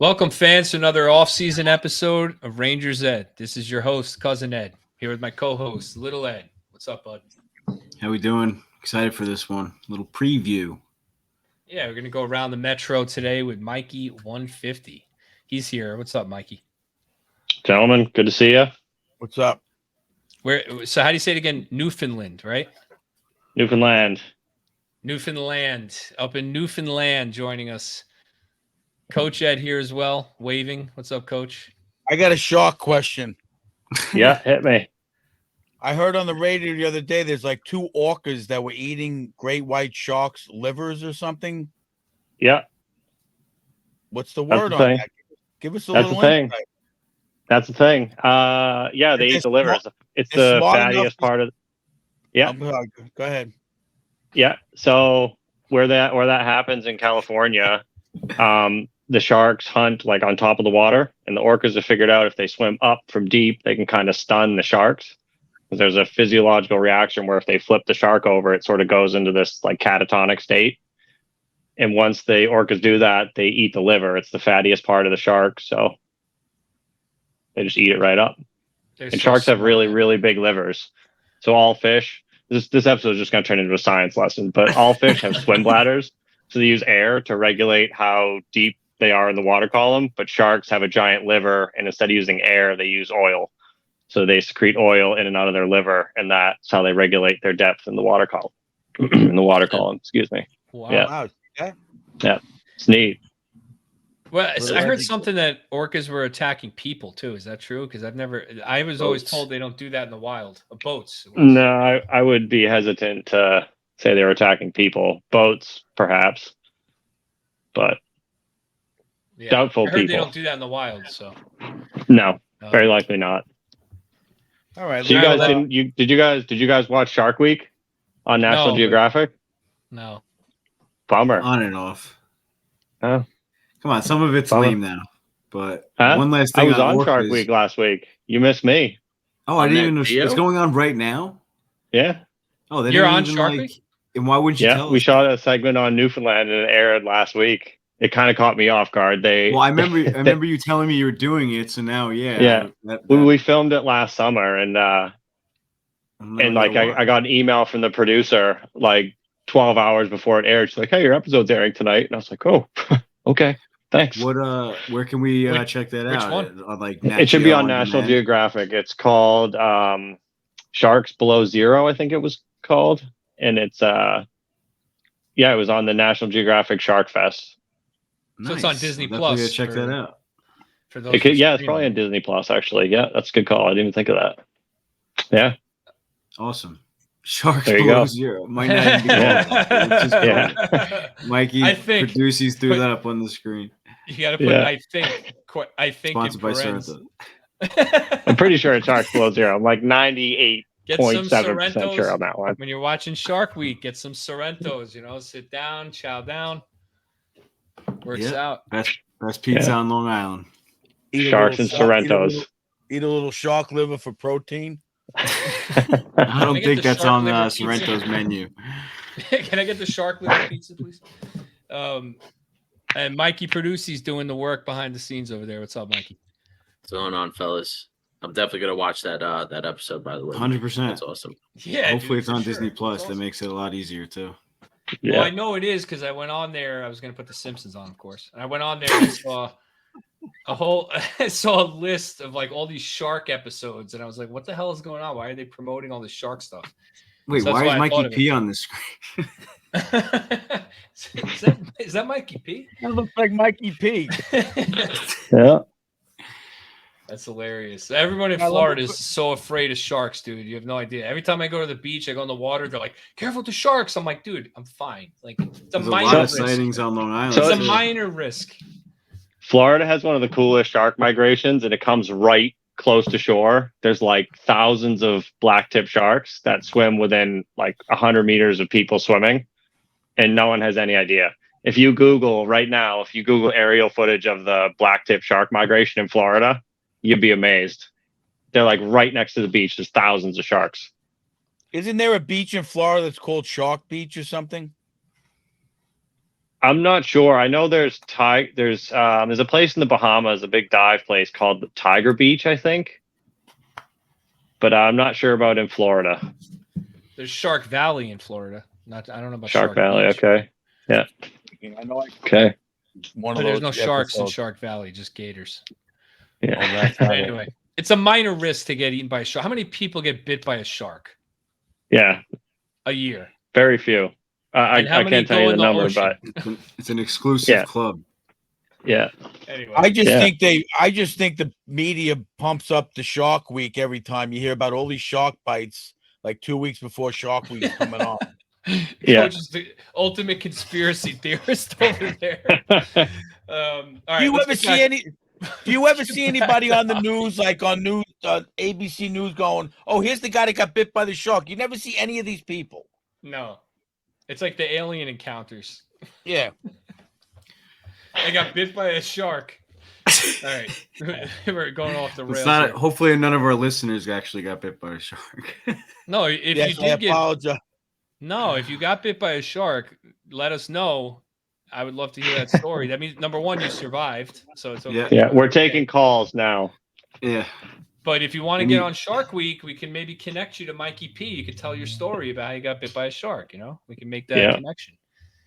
Welcome, fans, to another off-season episode of Rangers Ed. This is your host, Cousin Ed, here with my co-host, Little Ed. What's up, bud? How we doing? Excited for this one. Little preview. Yeah, we're going to go around the Metro today with Mikey 150. He's here. What's up, Mikey? Gentlemen, good to see you. What's up? So how do you say it again? Newfoundland, right? Newfoundland. Newfoundland. Up in Newfoundland joining us. Coach Ed here as well, waving. What's up, Coach? I got a shark question. Yeah, hit me. I heard on the radio the other day there's like two orcas that were eating great white sharks' livers or something. Yeah. What's the That's word the on thing. that? Give us a That's little the thing. insight. That's the thing. Yeah, they If eat the livers. It's they're the smart enough fattiest part of. Yeah, Go ahead. yeah. So where that happens in California, the sharks hunt like on top of the water, and the orcas have figured out if they swim up from deep, they can kind of stun the sharks. Because there's a physiological reaction where if they flip the shark over, it sort of goes into this like catatonic state. And once the orcas do that, they eat the liver. It's the fattiest part of the shark, so they just eat it right up. And sharks have really, really big livers. So all fish, this episode is just going to turn into a science lesson, but all fish have swim bladders. So they use air to regulate how deep they are in the water column. But sharks have a giant liver, and instead of using air, they use oil. So they secrete oil in and out of their liver, and that's how they regulate their depth in the water column. In the water column, excuse me. Wow. Yeah. Wow. Yeah. Yeah, it's neat. Well, I heard something that orcas were attacking people too. Is that true? Because I was always told they don't do that in the wild. Boats. No, I would be hesitant to say they were attacking people. Boats, perhaps, but doubtful I heard people. They don't do that in the wild, so No, very likely not. All right. So you guys didn't? Did you guys watch Shark Week on National Geographic? No. Bummer. On and off. Oh. Come on, some of it's lame now. But one last I thing was on orcas. Shark Week last week. You missed me. Oh, I didn't even know it's going on right now. Yeah. Oh, you're on Shark Week? And why wouldn't you tell us? We shot a segment on Newfoundland and it aired last week. It kind of caught me off guard. Well, I remember you telling me you were doing it, so now, yeah. We filmed it last summer, and I got an email from the producer like 12 hours before it aired. She's like, "Hey, your episode's airing tonight," and I was like, "Oh, okay, thanks." Where can we check that out? Which one? It should be on National Geographic. It's called Sharks Below Zero, I think it was called, and it's it was on the National Geographic Shark Fest. So it's on Disney Plus. Check that out. For those, it's probably on Disney Plus. Actually, yeah, that's a good call. I didn't even think of that. Yeah, awesome. Sharks there you Below go. Zero. Might not even be yeah. Mikey Producies threw that up on the screen. You got to put. I think. Sponsored by Sorrento. I'm pretty sure it's Sharks Below Zero. I'm like 98.7% sure on that one. When you're watching Shark Week, get some Sorrentos. Sit down, chow down. Works out. Best pizza on Long Island. Sharks and Sorrentos. Eat a little shark liver for protein. I don't think that's on Sorrento's menu. Can I get the shark liver pizza, please? And Mikey Producies doing the work behind the scenes over there. What's up, Mikey? What's going on, fellas? I'm definitely gonna watch that episode. By the way, 100%. That's awesome. Yeah. Hopefully, it's on Disney Plus. That makes it a lot easier too. Yeah. Well, I know it is because I went on there. I was going to put The Simpsons on, of course. And I went on there and saw a list of like all these shark episodes, and I was like, "What the hell is going on? Why are they promoting all this shark stuff?" Wait, why is Mikey P on the screen? is that Mikey P? That looks like Mikey P. Yeah. That's hilarious. Everyone in Florida is so afraid of sharks, dude. You have no idea. Every time I go to the beach, I go in the water. They're like, "Careful with the sharks." I'm like, "Dude, I'm fine." Like, it's a minor risk. Sightings on Long Island. It's a minor risk. Florida has one of the coolest shark migrations, and it comes right close to shore. There's like thousands of blacktip sharks that swim within like 100 meters of people swimming, and no one has any idea. If you Google aerial footage of the blacktip shark migration in Florida, you'd be amazed. They're like right next to the beach. There's thousands of sharks. Isn't there a beach in Florida that's called Shark Beach or something? I'm not sure. I know there's a place in the Bahamas, a big dive place called Tiger Beach, I think. But I'm not sure about in Florida. There's Shark Valley in Florida. I don't know about Shark Valley. Beach. Okay. Yeah. I know. Okay. One But of there's those no sharks in episodes. Shark Valley, just gators. Yeah. Oh, that's not it. Anyway, it's a minor risk to get eaten by a shark. How many people get bit by a shark Yeah. a year? Very few. I And how many can't tell go you the in the number, ocean? but It's an exclusive Yeah. club. yeah. Anyway, I just Yeah. think the media pumps up the Shark Week every time you hear about all these shark bites, like 2 weeks before Shark Week's coming on. Yeah. Coach is the ultimate conspiracy theorist over there. All right, Do you let's ever get see back- any? Do you ever Get see back anybody to on the us. news, like on news, ABC News, going, "Oh, here's the guy that got bit by the shark"? You never see any of these people. No, it's like the alien encounters. Yeah. I got bit by a shark. All right, we're going off the rails. It's not. Here. Hopefully, none of our listeners actually got bit by a shark. No, if Yes, you I did get apologize. no, if you got bit by a shark, let us know. I would love to hear that story. That means number one, you survived, so it's okay. Yeah. Yeah. We're taking calls now. Yeah. But if you want to And get you- on Shark Week, we can maybe connect you to Mikey P. You could tell your story about how you got bit by a shark. You know, we can make that Yeah. connection.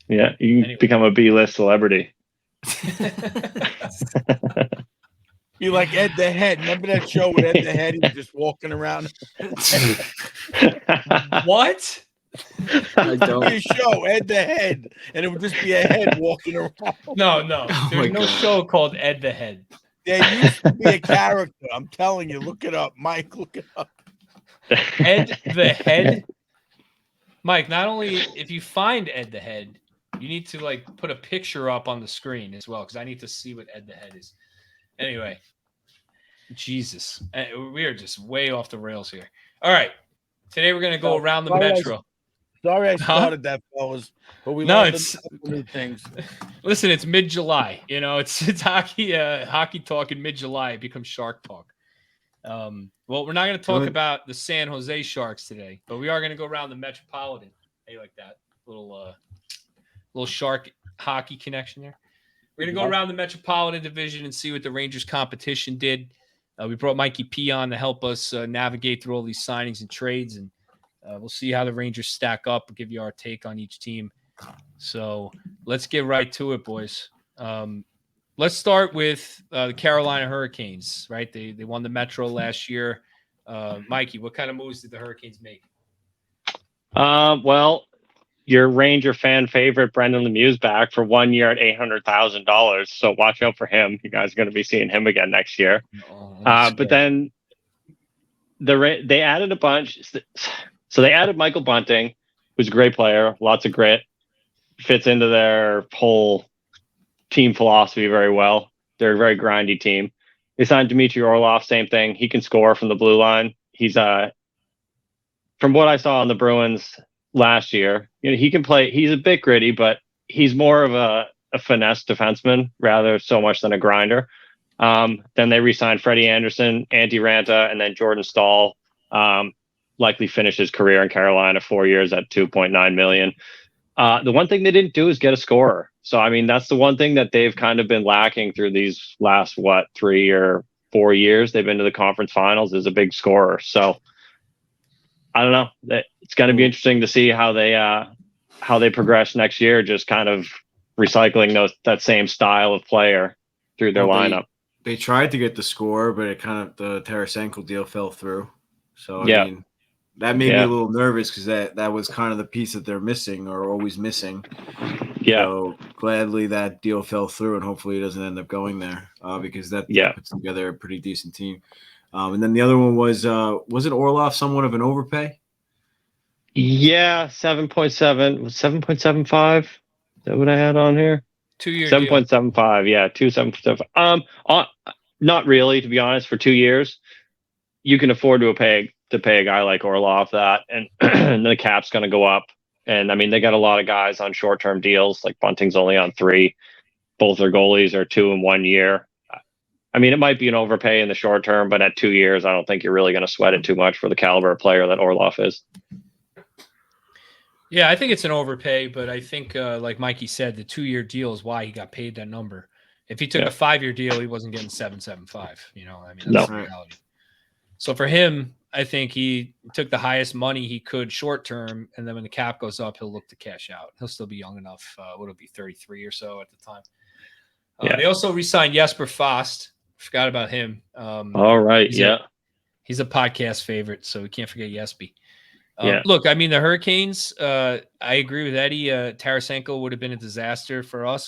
Yeah. You can Anyway. become a B-list celebrity. You like Ed the Head? Remember that show with Ed the Head? He was just walking around. What? I don't. Your show, Ed the Head, and it would just be a head walking around. No. Oh There's my no God. show called Ed the Head. There used to be a character. I'm telling you, look it up, Mike. Look it up. Ed the Head. Mike, not only if you find Ed the Head, you need to like put a picture up on the screen as well, because I need to see what Ed the Head is. Anyway, Jesus, we are just way off the rails here. All right, today we're gonna go around the metro. Sorry, I Huh? started that, fellas. But we No, learned it's- a couple new things. Listen, it's mid-July. You know, it's hockey talk in mid-July. It becomes Shark talk. Well, we're not going to talk about the San Jose Sharks today, but we are going to go around the Metropolitan. Hey, like that little Shark hockey connection there. We're going to go around the Metropolitan Division and see what the Rangers competition did. We brought Mikey P on to help us navigate through all these signings and trades, and we'll see how the Rangers stack up and give you our take on each team. So let's get right to it, boys. Let's start with the Carolina Hurricanes, right? They won the Metro last year. Mikey, what kind of moves did the Hurricanes make? Well, your Ranger fan favorite Brendan Lemieux's back for 1 year at $800,000. So watch out for him. You guys are going to be seeing him again next year. But then they added a bunch. So they added Michael Bunting, who's a great player, lots of grit, fits into their whole team philosophy very well. They're a very grindy team. They signed Dmitry Orlov, same thing. He can score from the blue line. He's from what I saw on the Bruins last year, he can play. He's a bit gritty, but he's more of a finesse defenseman rather so much than a grinder. Then they re-signed Freddie Anderson, Antti Ranta, and then Jordan Stahl. Likely finish his career in Carolina 4 years at $2.9 million. The one thing they didn't do is get a scorer. So, I mean, that's the one thing that they've kind of been lacking through these last, 3 or 4 years they've been to the conference finals is a big scorer. So, I don't know. It's going to be interesting to see how they progress next year, just kind of recycling that same style of player through their lineup. They tried to get the score, but the Tarasenko deal fell through. So, I mean, that made me a little nervous because that was kind of the piece that they're missing or always missing. Yeah. So gladly that deal fell through, and hopefully it doesn't end up going there because that puts together a pretty decent team. And then the other one wasn't Orlov somewhat of an overpay? Yeah, 7.75. Is that what I had on here? 2 year 7.75. Yeah, 7.75. Not really, to be honest. For 2 years, you can afford to pay a guy like Orlov that, and the cap's going to go up. And I mean, they got a lot of guys on short-term deals. Like Bunting's only on 3. Both their goalies are 2 and 1 year. I mean, it might be an overpay in the short term, but at 2 years, I don't think you're really going to sweat it too much for the caliber of player that Orlov is. Yeah, I think it's an overpay, but I think, like Mikey said, the 2-year deal is why he got paid that number. If he took a 5-year deal, he wasn't getting 775. You know, I mean, that's the reality. So for him, I think he took the highest money he could short term, and then when the cap goes up, he'll look to cash out. He'll still be young enough. What'll be 33 or so at the time. They also re-signed Jesper Fast. Forgot about him. All right, he's a podcast favorite, so we can't forget Yesby. Yeah. Look, I mean, the Hurricanes, I agree with Eddie. Tarasenko would have been a disaster for us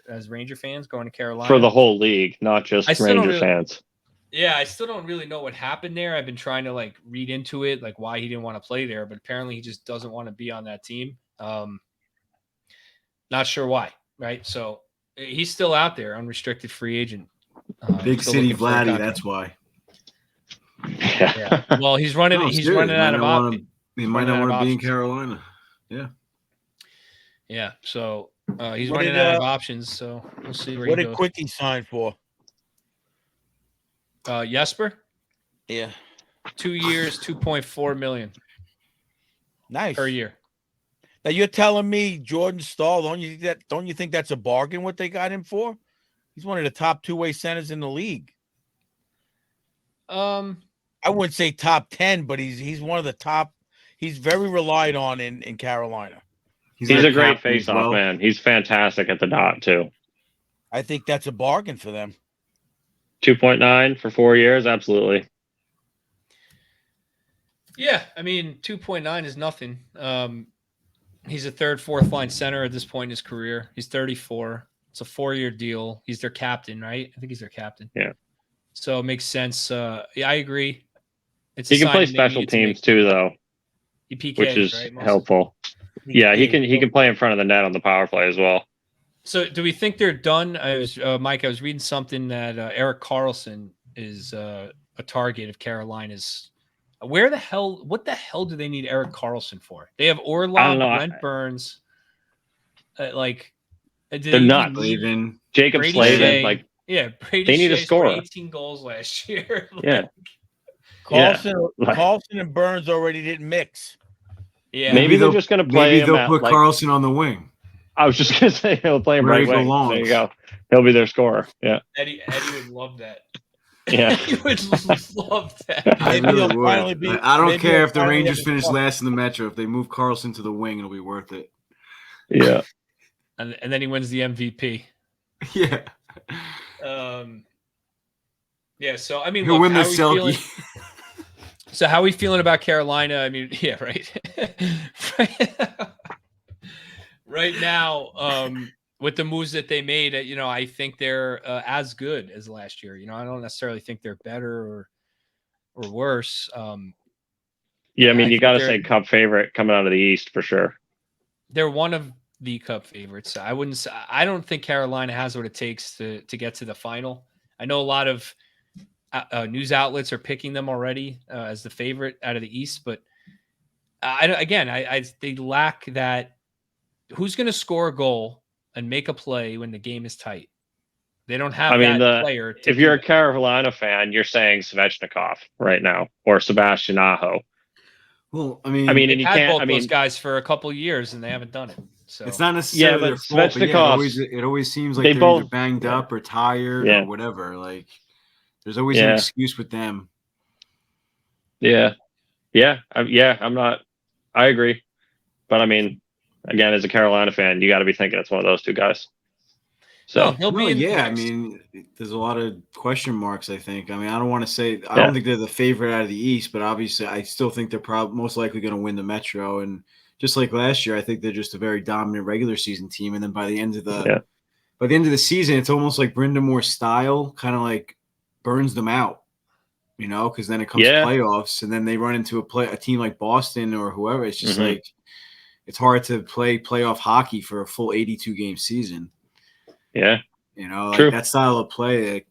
as Ranger fans going to Carolina. For the whole league, not just Ranger fans. Yeah, I still don't really know what happened there. I've been trying to read into it, why he didn't want to play there, but apparently he just doesn't want to be on that team. Not sure why, right? So he's still out there, unrestricted free agent. Big city Vladdy, that's why. Yeah. Well, he's running. He's running out of options. He might not want to be in Carolina. Yeah. Yeah. So he's running out of options. So we'll see where he goes. What did Quickie sign for? Jesper? Yeah. 2 years, $2.4 million. Nice. Per year. Now you're telling me Jordan Stahl, don't you think that's a bargain what they got him for? He's one of the top two-way centers in the league. I wouldn't say top 10, but he's one of the top. He's very relied on in Carolina. He's a great face-off man. He's fantastic at the dot too. I think that's a bargain for them. 2.9 for 4 years, absolutely. Yeah, I mean 2.9 is nothing. He's a third, fourth line center at this point in his career. He's 34. It's a 4-year deal. He's their captain, right? I think he's their captain. Yeah. So it makes sense. Yeah, I agree. He can play special teams too, though, PKs, which is right, helpful. Yeah, he can play in front of the net on the power play as well. So do we think they're done? Mike, I was reading something that Erik Karlsson is a target of Carolina's. What the hell do they need Erik Karlsson for? They have Orlov, Brent Burns. They're not leaving. Jacob Slavin, Brady they need a scorer. 18 goals last year. Karlsson and Burns already didn't mix. Yeah, maybe they're just going to play. Maybe they'll put Karlsson on the wing. I was just going to say he'll play him right wing. There you go. He'll be their scorer. Yeah. Eddie would love that. Yeah, he would love that. I really would. I don't care if the Rangers finish last in the Metro. If they move Karlsson to the wing, it'll be worth it. Yeah. And then he wins the MVP. Yeah. Yeah. So I mean, he'll win the Selke. So how are we feeling about Carolina? I mean, yeah, right. Right now, with the moves that they made, I think they're as good as last year. I don't necessarily think they're better or worse. Yeah, I mean, you got to say Cup favorite coming out of the East for sure. They're one of the Cup favorites. I don't think Carolina has what it takes to get to the final. I know a lot of news outlets are picking them already as the favorite out of the East, but they lack that. Who's going to score a goal and make a play when the game is tight? They don't have that player. If you're a Carolina fan, you're saying Svechnikov right now or Sebastian Aho. Well, I mean, and you can't. Those guys for a couple of years and they haven't done it. So it's not necessarily their fault, but it always seems like they're either banged up or tired or whatever. Like there's always an excuse with them. Yeah, I'm not. I agree, but I mean. Again, as a Carolina fan, you got to be thinking it's one of those two guys. So he'll be I mean, there's a lot of question marks. I think. I mean, I don't want to say I don't think they're the favorite out of the East, but obviously, I still think they're most likely going to win the Metro. And just like last year, I think they're just a very dominant regular season team. And then by the end of the season, it's almost like Brind'Amour style, kind of like burns them out. Because then it comes playoffs, and then they run into a team like Boston or whoever. It's just like. It's hard to play playoff hockey for a full 82 game season. Yeah. That style of play.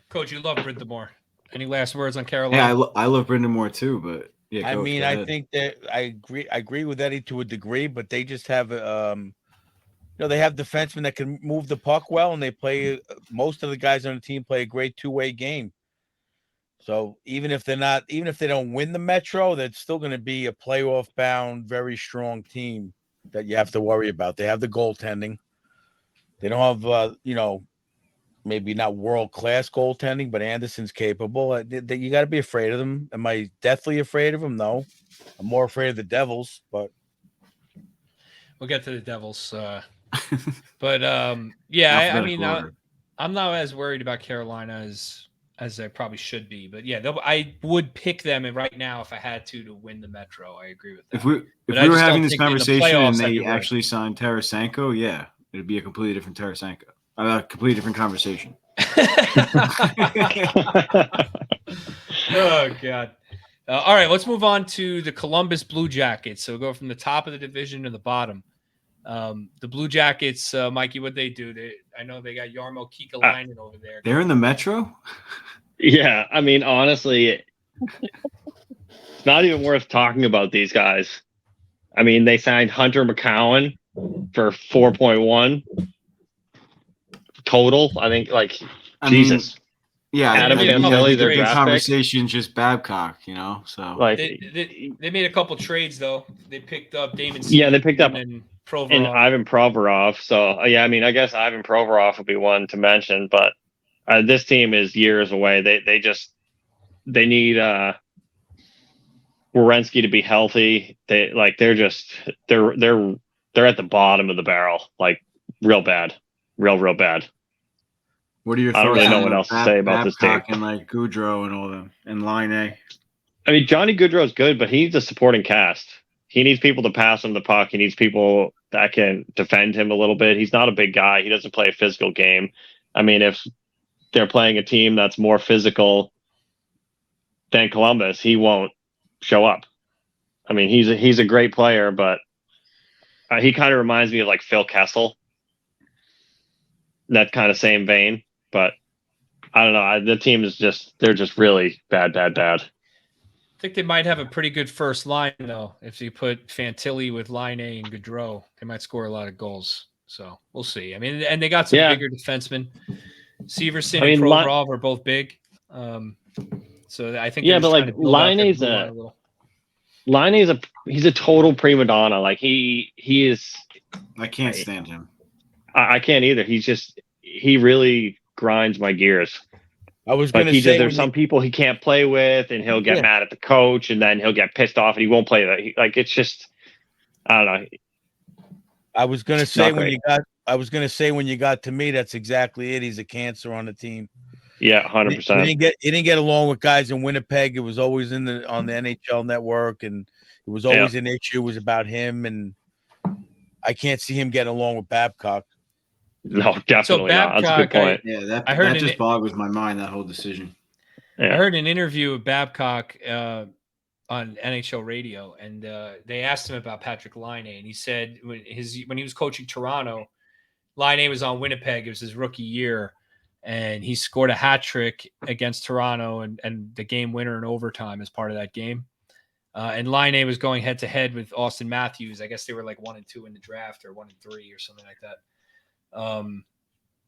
Coach, you love Brind'Amour. Any last words on Carolina? Yeah, I love Brind'Amour too, but yeah. I think that I agree with Eddie to a degree, but they just have they have defensemen that can move the puck well, and they play most of the guys on the team play a great two-way game. So even if they don't win the Metro, that's still going to be a playoff bound, very strong team that you have to worry about. They have the goaltending. They don't have, maybe not world class goaltending, but Anderson's capable. You got to be afraid of them. Am I deathly afraid of them? No, I'm more afraid of the Devils. But we'll get to the Devils. But yeah, I mean, I'm not as worried about Carolina as I probably should be. But yeah, I would pick them right now if I had to win the Metro. I agree with that. If we were having this conversation and they actually signed Tarasenko, yeah, it'd be a completely different Tarasenko. A completely different conversation. Oh God! All right, let's move on to the Columbus Blue Jackets. So we'll go from the top of the division to the bottom. The Blue Jackets, Mikey, what they do? I know they got Jarmo Kekalainen over there. They're in the Metro. Yeah, I mean, honestly, it's not even worth talking about these guys. I mean, they signed Hunter McCowan for 4.1 total. I think, Jesus. Yeah, Adam Fantilli, their big conversation, just Babcock, So they made a couple trades though. They picked up Damon. Yeah, they picked up and Ivan Provorov. So yeah, I mean, I guess Ivan Provorov would be one to mention, but this team is years away. They need Werenski to be healthy. They're at the bottom of the barrel, like real bad, real bad. What are your thoughts? I don't really know what else to say about this team. And like Goudreau and all them and Line A. I mean, Johnny Gaudreau's good, but he needs a supporting cast. He needs people to pass him the puck. He needs people that can defend him a little bit. He's not a big guy. He doesn't play a physical game. I mean, if they're playing a team that's more physical than Columbus, he won't show up. I mean, he's a great player, but he kind of reminds me of like Phil Kessel. That kind of same vein. But I don't know. The team is they're just really bad. I think they might have a pretty good first line, though. If you put Fantilli with Line A and Gaudreau, they might score a lot of goals. So we'll see. I mean, and they got some bigger defensemen. Severson and Provorov are both big. So I think but like Line A's he's a total prima donna. Like he is. I can't stand him. I can't either. He really grinds my gears. I was going to say there's some people he can't play with, and he'll get mad at the coach, and then he'll get pissed off, and he won't play that. It's just, I don't know. I was going to say when you got to me, that's exactly it. He's a cancer on the team. Yeah, 100%. He didn't get along with guys in Winnipeg. It was always on the NHL Network, and it was always an issue. It was about him, and I can't see him getting along with Babcock. No, definitely not. That's a good point. That just boggles my mind, that whole decision. Yeah. I heard an interview with Babcock on NHL radio, and they asked him about Patrick Laine, and he said when he was coaching Toronto, Laine was on Winnipeg. It was his rookie year, and he scored a hat trick against Toronto and the game winner in overtime as part of that game. And Laine was going head to head with Austin Matthews. I guess they were like 1 and 2 in the draft, or 1 and 3 or something like that.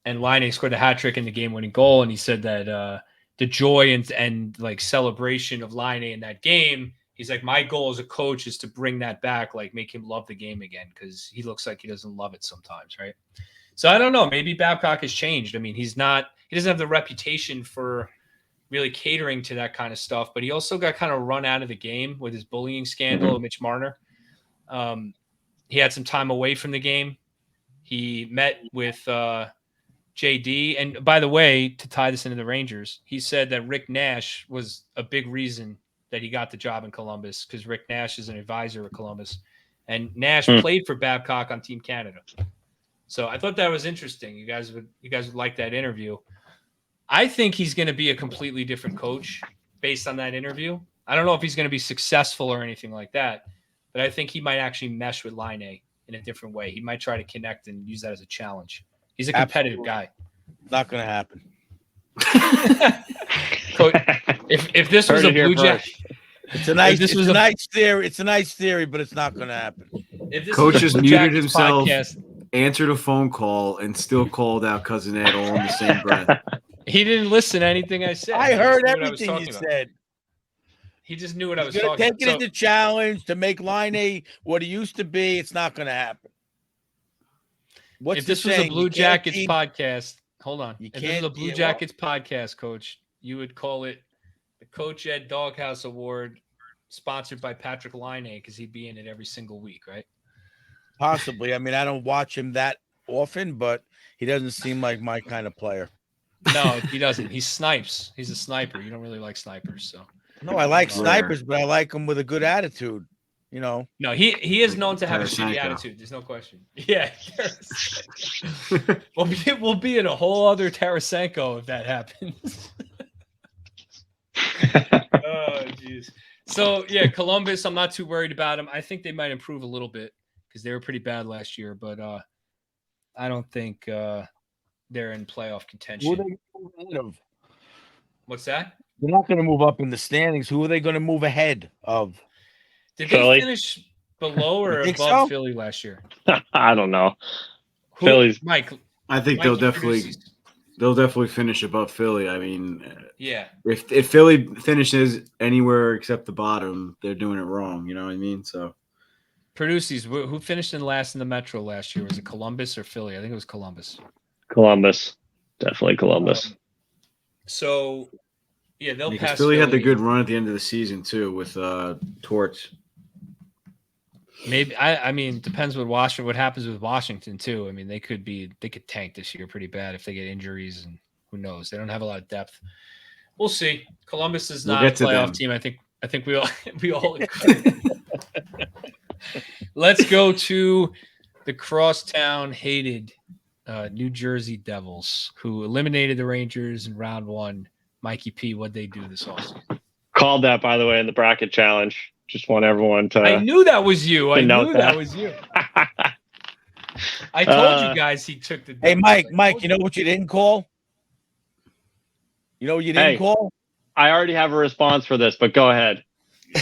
And Laine scored a hat trick in the game-winning goal, and he said that the joy and like celebration of Laine in that game, he's like, my goal as a coach is to bring that back, like make him love the game again, because he looks like he doesn't love it sometimes, right? So I don't know. Maybe Babcock has changed. I mean, he doesn't have the reputation for really catering to that kind of stuff, but he also got kind of run out of the game with his bullying scandal with Mitch Marner. He had some time away from the game. He met with JD. And by the way, to tie this into the Rangers, he said that Rick Nash was a big reason that he got the job in Columbus, because Rick Nash is an advisor at Columbus. And Nash played for Babcock on Team Canada. So I thought that was interesting. You guys would like that interview. I think he's going to be a completely different coach based on that interview. I don't know if he's going to be successful or anything like that, but I think he might actually mesh with Laine in a different way. He might try to connect and use that as a challenge. He's a competitive guy. Not going to happen. Coach, if this was a Blue Jacket, it's a nice theory. It's a nice theory, but it's not going to happen. Coach just muted himself, answered a phone call, and still called out Cousin Ed all in the same breath. He didn't listen to anything I said. I He just heard knew what I was everything you talking about. said. He just knew what I was He's gonna talking take it about. as a challenge to make Line A what he used to be. It's not going to happen. What's If this the was a saying? Blue You can't Jackets keep- podcast, hold on. You If this was a can't- Blue yeah, well- Jackets podcast, Coach, you would call it the Coach Ed Doghouse Award, sponsored by Patrick Line because he'd be in it every single week, right? Possibly. I mean, I don't watch him that often, but he doesn't seem like my kind of player. No, he doesn't. He snipes. He's a sniper. You don't really like snipers, so. No, I like Rare. snipers, but I like them with a good attitude. You know, No, he is known to have a shitty Tarasenko. attitude. There's no question. Yeah. we'll be in a whole other Tarasenko if that happens. Oh, jeez. So, yeah, Columbus, I'm not too worried about them. I think they might improve a little bit because they were pretty bad last year, but I don't think they're in playoff contention. who are they going to move ahead of? What's that? They're not going to move up in the standings. Who are they going to move ahead of? Did Philly. they finish below or You think above so? Philly last year? I don't know. Who, Philly's- Mike. I think Mikey they'll produces- definitely finish above Philly. I mean, Yeah. if Philly finishes anywhere except the bottom, they're doing it wrong. You know what I mean? So Produces, who finished in last in the Metro last year? Was it Columbus or Philly? I think it was Columbus. Columbus. Definitely Columbus. So, yeah, they'll because pass. Philly had the good run at the end of the season too with Torts. Maybe I mean depends what happens with Washington too. I mean they could tank this year pretty bad if they get injuries and who knows. They don't have a lot of depth. We'll see. Columbus is We'll not a get to playoff them. team. I think we all agree. Let's go to the crosstown hated New Jersey Devils, who eliminated the Rangers in round 1. Mikey P, what'd they do this offseason? Called that, by the way, in the bracket challenge. Just want everyone to. I knew that was you. I note knew that. that was you. I told you guys he took the. Hey, Devils. Mike, you know what you didn't call? You know what you didn't Hey. call? I already have a response for this, but go ahead.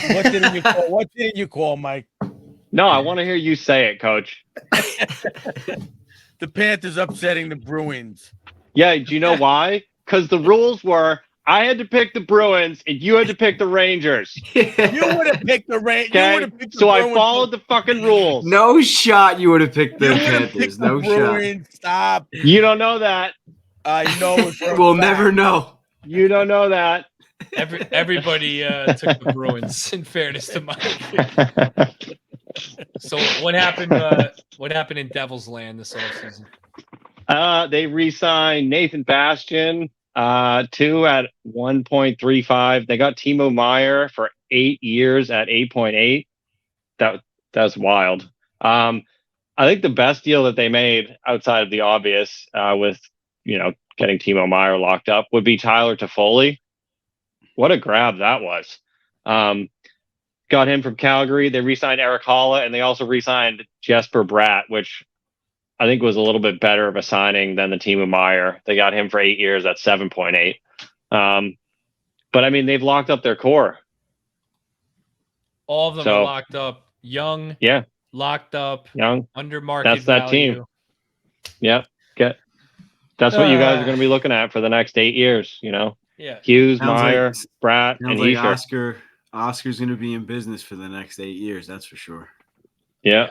What didn't you call? What didn't you call, Mike? No, I want to hear you say it, Coach. The Panthers upsetting the Bruins. Yeah, do you know why? Because the rules were I had to pick the Bruins and you had to pick the Rangers. You would have picked the Rangers. Okay, so I followed the fucking rules. No shot you would have picked the You would have Panthers. picked the No shot. Bruins. Stop. You don't know that. You know it for a We'll fact. never know. You don't know that. Everybody took the Bruins. In fairness to Mike. So what happened? What happened in Devils Land this offseason? They re-signed Nathan Bastian, 2 at 1.35. They got Timo Meyer for 8 years at 8.8. That's wild. I think the best deal that they made outside of the obvious, with getting Timo Meyer locked up, would be Tyler Toffoli. What a grab that was. Got him from Calgary. They re-signed Eric Holla, and they also re-signed Jesper Bratt, which I think was a little bit better of a signing than the Timo Meyer. They got him for 8 years at 7.8. But I mean, they've locked up their core. All of them are locked up. Young, Yeah, locked up, young. under market That's that value. team. Yeah, that's what you guys are going to be looking at for the next 8 years. Yeah. Hughes, Sounds Meyer, Bratt, Sounds and like Heischer. Oscar's going to be in business for the next 8 years. That's for sure. Yeah.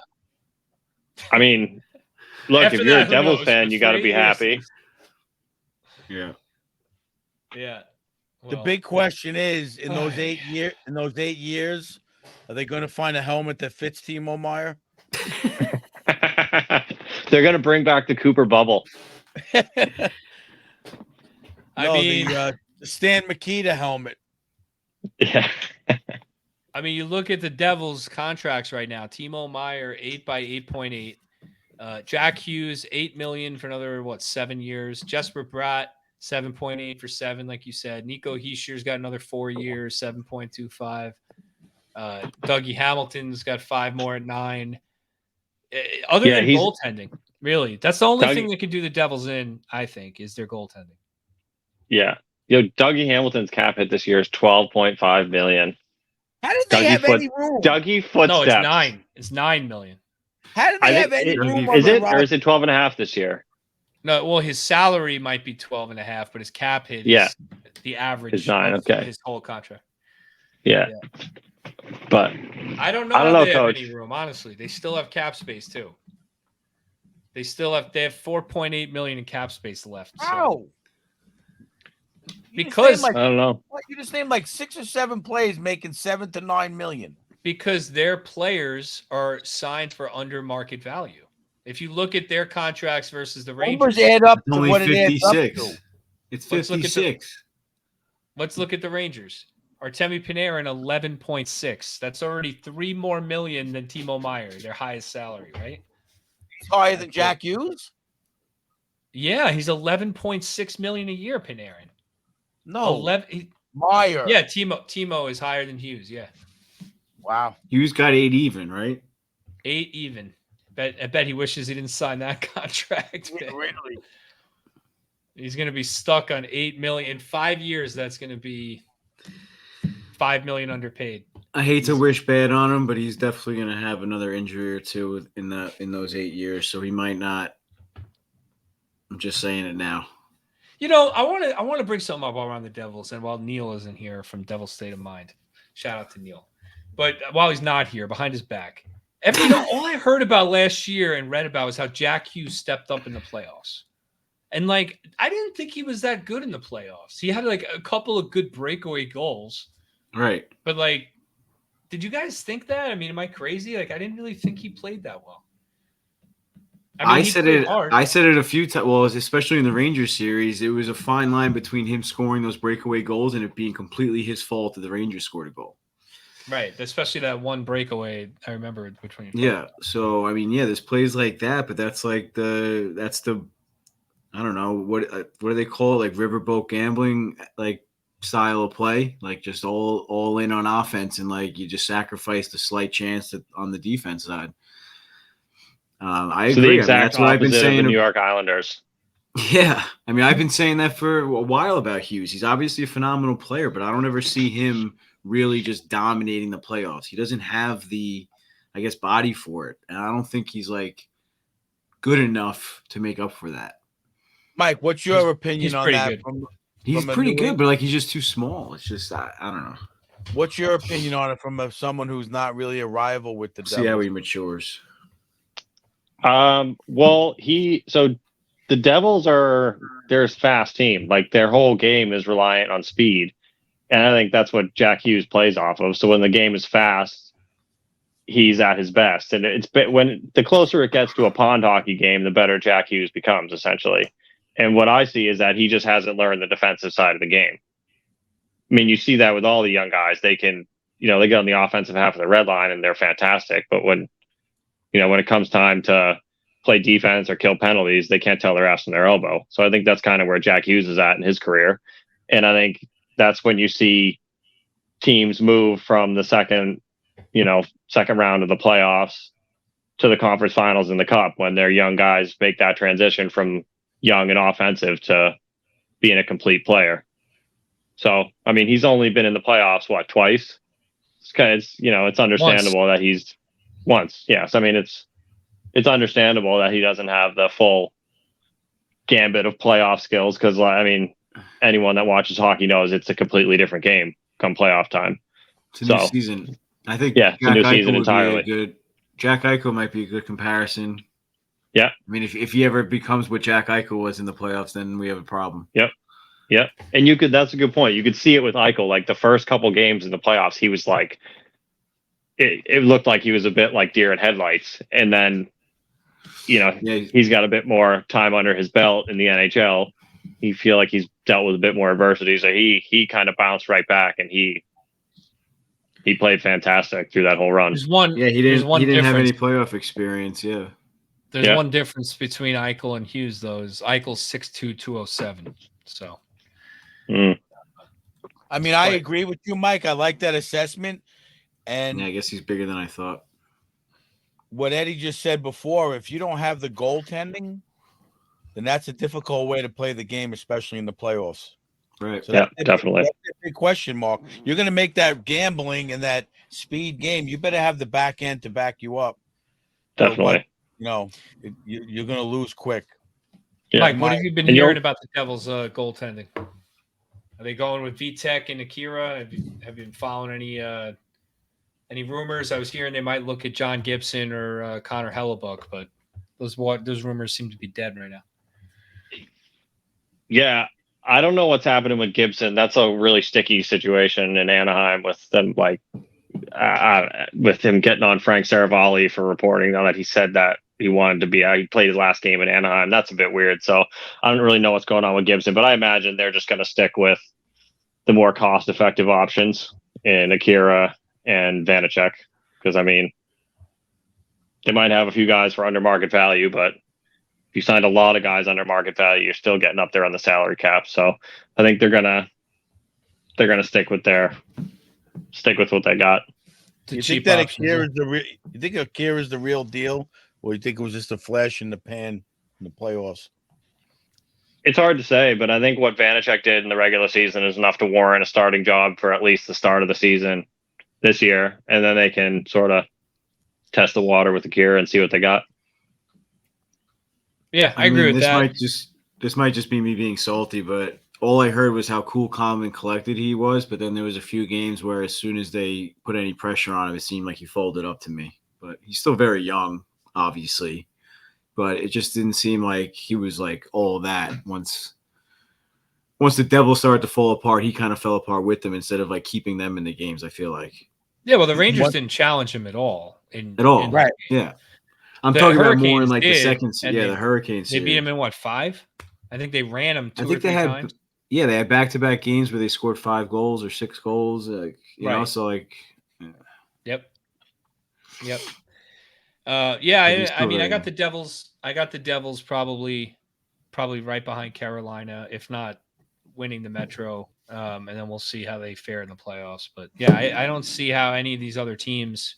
I mean, look, After if you're that, a who Devils knows? fan, But you got to for be 8 years- happy. Yeah. Yeah. The Well, big question is, in those 8 years, are they going to find a helmet that fits Timo Meyer? They're going to bring back the Cooper bubble. I mean, the Stan Mikita helmet. Yeah. I mean, you look at the Devils' contracts right now. Timo Meyer, 8 by 8.8. Jack Hughes, $8 million for another 7 years. Jesper Bratt, 7.8 for 7, like you said. Nico Heischer's got another 4 years, 7.25. Dougie Hamilton's got 5 more at 9. Other than goaltending, really, that's the only thing that can do the Devils in, I think, is their goaltending. Yeah. Dougie Hamilton's cap hit this year is $12.5 million. How did they have any room? Dougie Footsteps. No, it's 9. It's $9 million. How did they have any room? Is it, or is it 12.5 this year? No, well, his salary might be 12.5, but his cap hit Yeah. is the average Is 9, of okay. his whole contract. Yeah. But I don't know I don't how know, they have Coach. any room, honestly. They still have cap space too. They have 4.8 million in cap space left. So. How? Because I don't know. You just named like 6 or 7 plays making 7 to 9 million. Because their players are signed for under market value. If you look at their contracts versus the Numbers Rangers, add up It's to only what it adds up 56. to. It's Let's look at the- 56. let's look at the Rangers. Artemi Panarin 11.6. That's already 3 more million than Timo Meyer, their highest salary, right? He's higher than Jack Hughes? Yeah, he's 11.6 million a year, Panarin. No. 11 Meyer. Yeah, Timo is higher than Hughes, yeah. Wow. Hughes got 8 even, right? 8 even. I bet he wishes he didn't sign that contract. Yeah, really? He's going to be stuck on 8 million in 5 years. That's going to be 5 million underpaid. I hate to wish bad on him, but he's definitely going to have another injury or two in those 8 years, so he might not. I'm just saying it now. You know, I want to bring something up while we're on the Devils, and while Neil isn't here from Devil's State of Mind, shout out to Neil. But while he's not here, behind his back, all I heard about last year and read about was how Jack Hughes stepped up in the playoffs, and like I didn't think he was that good in the playoffs. He had like a couple of good breakaway goals, Right. but like, did you guys think that? I mean, am I crazy? Like, I didn't really think he played that well. I he said played it. hard. I said it a few times. Well, especially in the Rangers series, it was a fine line between him scoring those breakaway goals and it being completely his fault that the Rangers scored a goal. Right, especially that one breakaway. I remember between. Yeah. So I mean, yeah, there's plays like that, but that's the I don't know what do they call it, like riverboat gambling, like style of play, like just all in on offense, and like you just sacrifice the slight chance on the defense side. I So the agree. exact that's what I've been opposite of saying. the New York Islanders. Yeah, I mean, I've been saying that for a while about Hughes. He's obviously a phenomenal player, but I don't ever see him really just dominating the playoffs. He doesn't have the, I guess, body for it, and I don't think he's like good enough to make up for that. Mike, what's your opinion he's on pretty that? good. He's pretty good, but like he's just too small. It's just I don't know. What's your opinion on it from someone who's not really a rival with the Devils? See how he matures. Well, so the Devils they're a fast team. Like their whole game is reliant on speed. And I think that's what Jack Hughes plays off of. So when the game is fast, he's at his best. And when the closer it gets to a pond hockey game, the better Jack Hughes becomes essentially. And what I see is that he just hasn't learned the defensive side of the game. I mean, you see that with all the young guys. They can, they get on the offensive half of the red line and they're fantastic. But when it comes time to play defense or kill penalties, they can't tell their ass from their elbow. So I think that's kind of where Jack Hughes is at in his career. And I think that's when you see teams move from the second round of the playoffs to the conference finals in the cup, when their young guys make that transition from young and offensive to being a complete player. So, I mean, he's only been in the playoffs, twice? It's understandable that he's once. Yes. I mean, it's understandable that he doesn't have the full gambit of playoff skills, because I mean, anyone that watches hockey knows it's a completely different game come playoff time. It's a new season. I think it's a new season entirely. Jack Eichel might be a good comparison. Yeah. I mean, if he ever becomes what Jack Eichel was in the playoffs, then we have a problem. Yep. And that's a good point. You could see it with Eichel. Like the first couple games in the playoffs, he was like, it looked like he was a bit like deer in headlights. And then, he's got a bit more time under his belt in the NHL. You feel like he's dealt with a bit more adversity. So he kind of bounced right back, and he played fantastic through that whole run. He didn't have any playoff experience. Yeah. There's one difference between Eichel and Hughes, though, is Eichel's 6'2", 207. So. I mean, I agree with you, Mike. I like that assessment. And I guess he's bigger than I thought. What Eddie just said before, if you don't have the goaltending, then that's a difficult way to play the game, especially in the playoffs. Right. So definitely. That's a big question mark. You're going to make that gambling and that speed game. You better have the back end to back you up. Definitely. You're going to lose quick. Yeah. Mike, what have you been And hearing about the Devils' goaltending? Are they going with Vitek and Akira? Have you been following any rumors? I was hearing they might look at John Gibson or Connor Hellebuck, but those rumors seem to be dead right now. Yeah, I don't know what's happening with Gibson. That's a really sticky situation in Anaheim with them, with him getting on Frank Saravalli for reporting now that he said that he wanted to be out. He played his last game in Anaheim. That's a bit weird. So I don't really know what's going on with Gibson, but I imagine they're just going to stick with the more cost-effective options in Akira and Vanacek. Because, I mean, they might have a few guys for under market value, but if you signed a lot of guys under market value, you're still getting up there on the salary cap. So I think they're gonna stick with what they got. You think that Akira is the real deal, or you think it was just a flash in the pan in the playoffs? It's hard to say, but I think what Vanacek did in the regular season is enough to warrant a starting job for at least the start of the season this year, and then they can sort of test the water with Akira and see what they got. Yeah, I agree with that. This might just be me being salty, but all I heard was how cool, calm, and collected he was. But then there was a few games where as soon as they put any pressure on him, it seemed like he folded up to me. But he's still very young, obviously. But it just didn't seem like he was like all that. Once the Devils started to fall apart, he kind of fell apart with them instead of like keeping them in the games, I feel like. Yeah, well, the Rangers didn't challenge him at all. Right. Yeah. I'm talking about more in like the second. Yeah, the Hurricanes. They beat him in what, 5? I think they ran him 2 or 3 times. Yeah, they had back-to-back games where they scored 5 goals or 6 goals. You know, so like. Yeah. Yep. I mean, I got the Devils. I got the Devils probably right behind Carolina, if not winning the Metro. And then we'll see how they fare in the playoffs. But yeah, I don't see how any of these other teams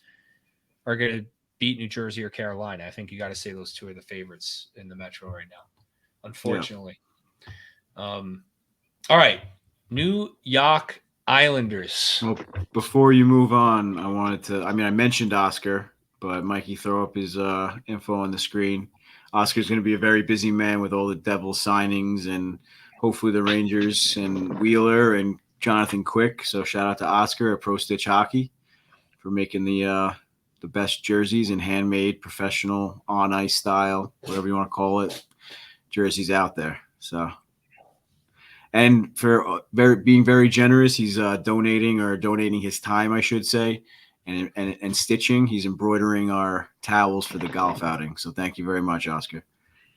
are going to beat New Jersey or Carolina. I think you got to say those two are the favorites in the Metro right now, unfortunately. Yeah. All right, New York Islanders. Well, before you move on, I mentioned Oscar, but Mikey, throw up his info on the screen. Oscar's going to be a very busy man with all the Devils signings and hopefully the Rangers and Wheeler and Jonathan Quick. So shout out to Oscar at Pro Stitch Hockey for making the best jerseys and handmade, professional, on ice style, whatever you want to call it, jerseys out there. So, and for being very generous, he's donating his time, I should say, and stitching. He's embroidering our towels for the golf outing. So thank you very much, Oscar.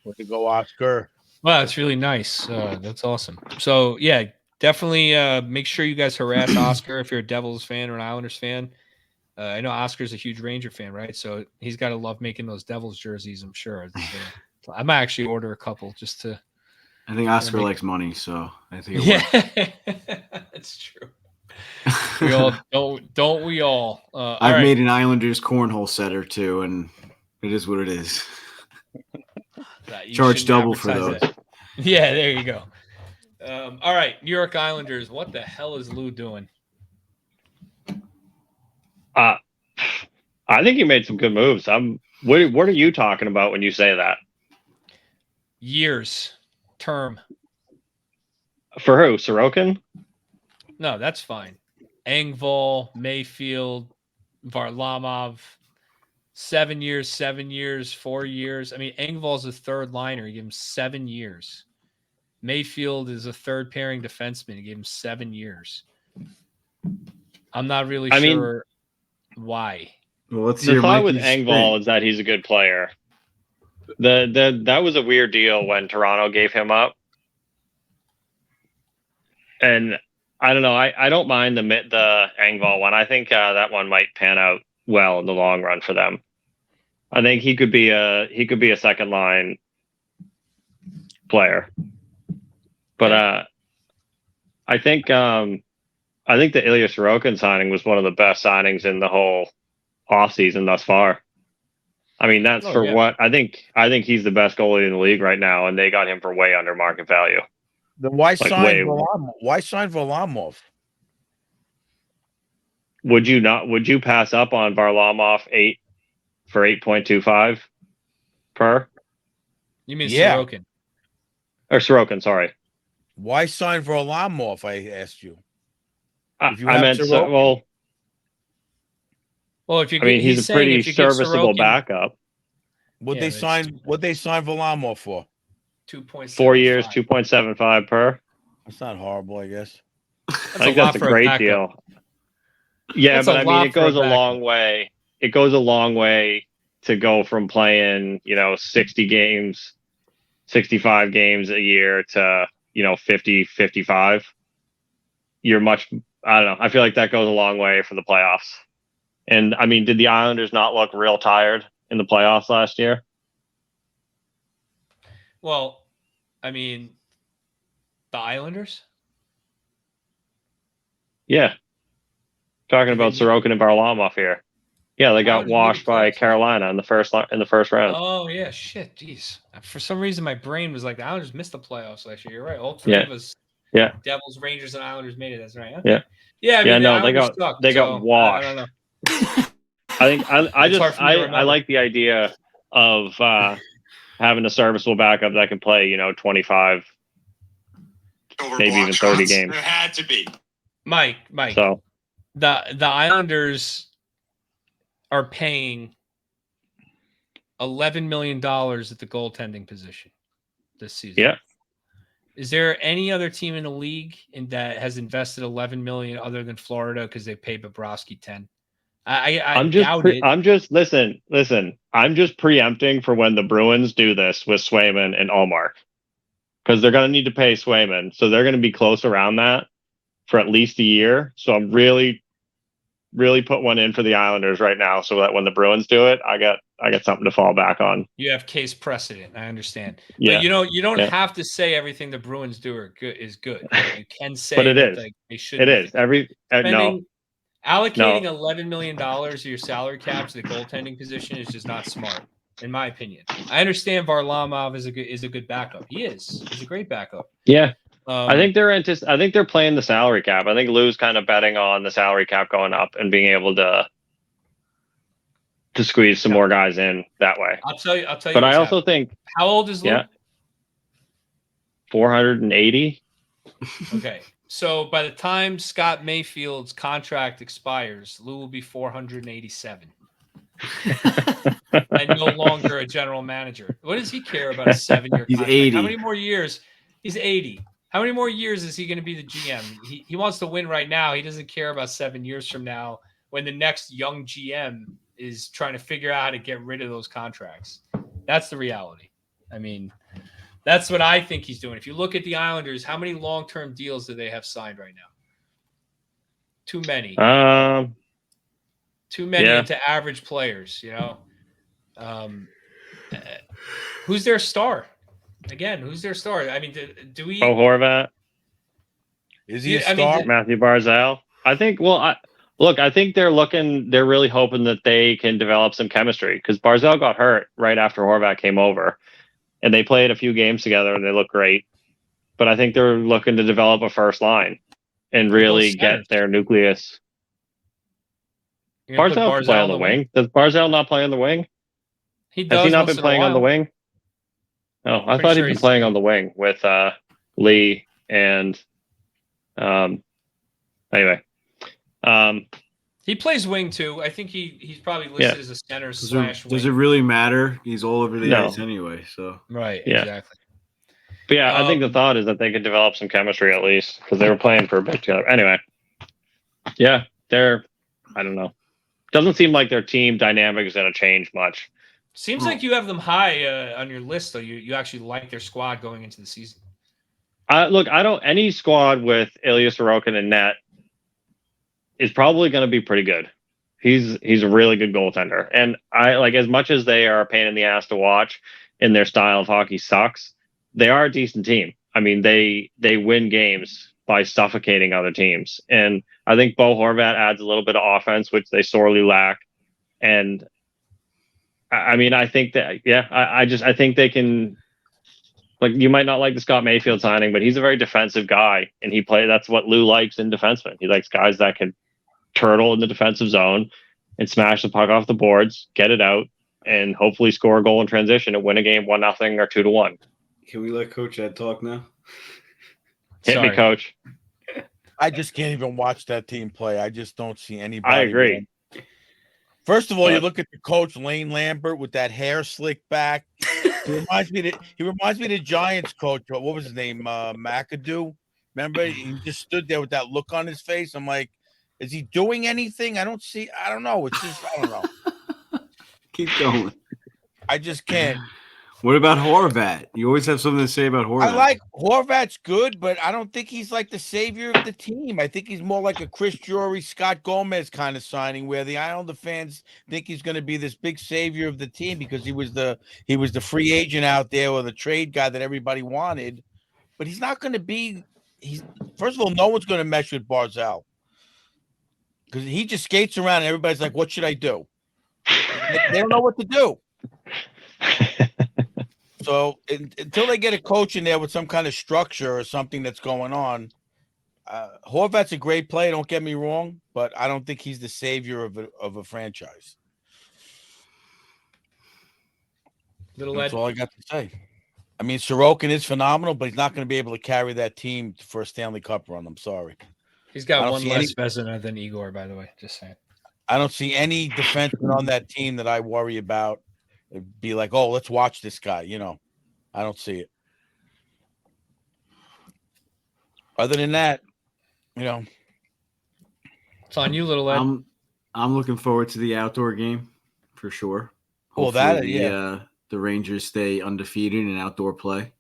Way to go, Oscar. Wow, that's really nice. That's awesome. So yeah, definitely make sure you guys harass Oscar if you're a Devils fan or an Islanders fan. I know Oscar's a huge Ranger fan, right? So he's got to love making those Devils jerseys, I'm sure. I might actually order a couple just to. I think Oscar likes money, so I think that's true. We all don't we all? I've made an Islanders cornhole set or two, and it is what it is. Charge double for those. Yeah, there you go. All right, New York Islanders. What the hell is Lou doing? I think he made some good moves. What are you talking about when you say that? Years, term. For who? Sorokin? No, that's fine. Engvall, Mayfield, Varlamov. 7 years, 4 years. I mean, Engvall's a third liner. You give him 7 years. Mayfield is a third pairing defenseman. You gave him 7 years. I'm not really sure why. Well, let's the thought with Engvall is that he's a good player. That was a weird deal when Toronto gave him up. And I don't know. I don't mind the Engvall one. I think that one might pan out well in the long run for them. I think he could be a second line player. But I think the Ilya Sorokin signing was one of the best signings in the whole offseason thus far. I mean, that's what I think he's the best goalie in the league right now, and they got him for way under market value. Then why sign Varlamov? Would you pass up on Varlamov 8 for 8.25 per? You mean Sorokin? or Sorokin, sorry. Why sign for Varlamov? If I asked you. I, If you I have meant Sorokin. Well, if you I mean, he's a saying pretty if you give serviceable Sorokin backup. What Yeah, they but it's signed? What they signed Varlamov for? 2.75. 4 years, 2.75 per. That's not horrible, I guess. I That's a think lot that's a for a great backup. deal. Yeah, That's but a I mean, lot it for a goes a long backup. way. It goes a long way to go from playing, 60 games, 65 games a year to, 50, 55. I don't know. I feel like that goes a long way for the playoffs. And I mean, did the Islanders not look real tired in the playoffs last year? Well, I mean, the Islanders? Yeah. Talking Did they about meet? Sorokin and Varlamov here. Yeah, they got Islanders made the washed by playoffs last year? Carolina in the first round. Oh yeah, shit, jeez. For some reason, my brain was like, the Islanders missed the playoffs last year. You're right. All three Yeah. of us, Yeah. Devils, Rangers, and Islanders made it. That's right. Okay. Yeah. Yeah, I Yeah, mean, the no, Islanders suck. they got So I don't washed. know. I think I It's hard just for me to I remember. like the idea of having a serviceable backup that can play, 25, maybe even 30 games. There had to be. Mike. So The Islanders are paying $11 million at the goaltending position this season. yeah. Is there any other team in the league that has invested $11 million other than Florida because they paid Bobrovsky 10? I doubt it. I'm just listen. I'm just preempting for when the Bruins do this with Swayman and Allmark, because they're going to need to pay Swayman, so they're going to be close around that for at least a year. So I'm really put one in for the Islanders right now, so that when the Bruins do it, I got something to fall back on. You have case precedent. I understand. Yeah. But you don't Yeah. have to say everything the Bruins do is good. You can say But it that, is. like, they should. It is Allocating $11 million of your salary cap to the goaltending position is just not smart, in my opinion. I understand Varlamov is a good backup. He's a great backup. Yeah. I I think they're playing the salary cap. I think Lou's kind of betting on the salary cap going up and being able to squeeze some more guys in that way. I'll tell you. But I also think, how old is Lou? yeah, 480. Okay. So by the time Scott Mayfield's contract expires, Lou will be 487. And no longer a general manager. What does he care about a 7-year He's contract? 80. How many more years? He's 80. How many more years is he going to be the GM? He wants to win right now. He doesn't care about 7 years from now when the next young GM is trying to figure out how to get rid of those contracts. That's the reality. I mean, that's what I think he's doing. If you look at the Islanders, how many long-term deals do they have signed right now? Too many. Too many into average players, who's their star? Again, who's their star? I mean, do we? Bo Horvat. Is he a star? Matthew Barzal. I think. Well, I think they're really hoping that they can develop some chemistry, because Barzal got hurt right after Horvat came over, and they played a few games together and they look great. But I think they're looking to develop a first line and really get their nucleus. Barzal can play on the wing. Does Barzal not play on the wing? He does. Has he not been playing on the wing? Oh, I thought he'd been playing on the wing with Lee and anyway. He plays wing too. I think he's probably listed as a center / wing. Does it really matter? He's all over the ice anyway. So right, exactly. But yeah, I think the thought is that they could develop some chemistry at least, because they were playing for a bit together. Anyway, yeah, I don't know. Doesn't seem like their team dynamic is going to change much. Seems like you have them high on your list, though. You actually like their squad going into the season. Look, any squad with Ilya Sorokin and net is probably going to be pretty good. He's a really good goaltender. And I like, as much as they are a pain in the ass to watch and their style of hockey sucks, they are a decent team. I mean, they win games by suffocating other teams. And I think Bo Horvat adds a little bit of offense, which they sorely lack. And I mean, I think that, I think they can, like, you might not like the Scott Mayfield signing, but he's a very defensive guy, and that's what Lou likes in defensemen. He likes guys that can turtle in the defensive zone and smash the puck off the boards, get it out, and hopefully score a goal in transition and win a game 1-0 or 2-1. Can we let Coach Ed talk now? Hit Sorry. me, Coach. I just can't even watch that team play. I just don't see anybody. I agree. First of all, you But- look at the coach Lane Lambert with that hair slicked back. He reminds me of the Giants coach. What was his name? McAdoo. Remember, he just stood there with that look on his face. I'm like, is he doing anything? I don't know. It's just I don't know. Keep going. I just can't. What about Horvat? You always have something to say about Horvat. I like Horvat's good, but I don't think he's like the savior of the team. I think he's more like a Chris Drury, Scott Gomez kind of signing, where the Islander fans think he's going to be this big savior of the team because he was the free agent out there or the trade guy that everybody wanted. But he's not going to be. He's first of all, no one's going to mesh with Barzal because he just skates around and everybody's like, "What should I do?" They don't know what to do. So until they get a coach in there with some kind of structure or something that's going on, Horvat's a great player. Don't get me wrong, but I don't think he's the savior of a franchise. That's all I got to say. I mean, Sorokin is phenomenal, but he's not going to be able to carry that team for a Stanley Cup run. I'm sorry. He's got one less Vezina than Igor, by the way. Just saying. I don't see any defenseman on that team that I worry about. It'd be like, oh, let's watch this guy. I don't see it. Other than that, it's on you, little Ed. I'm looking forward to the outdoor game for sure. Hopefully the Rangers stay undefeated in outdoor play.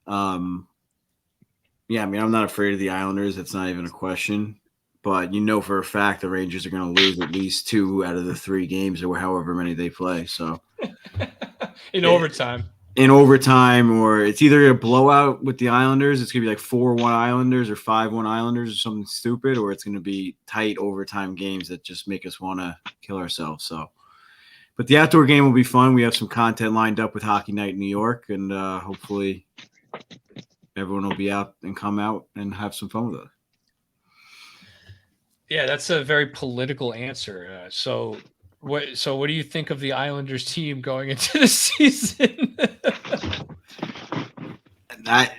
Yeah, I mean, I'm not afraid of the Islanders. That's not even a question. But for a fact the Rangers are going to lose at least 2 out of the 3 games or however many they play. So in overtime. In overtime, or it's either a blowout with the Islanders. It's going to be like 4-1 Islanders or 5-1 Islanders or something stupid, or it's going to be tight overtime games that just make us want to kill ourselves. So, but the outdoor game will be fun. We have some content lined up with Hockey Night in New York, and hopefully everyone will be out and come out and have some fun with us. Yeah, that's a very political answer. So what do you think of the Islanders team going into the season? I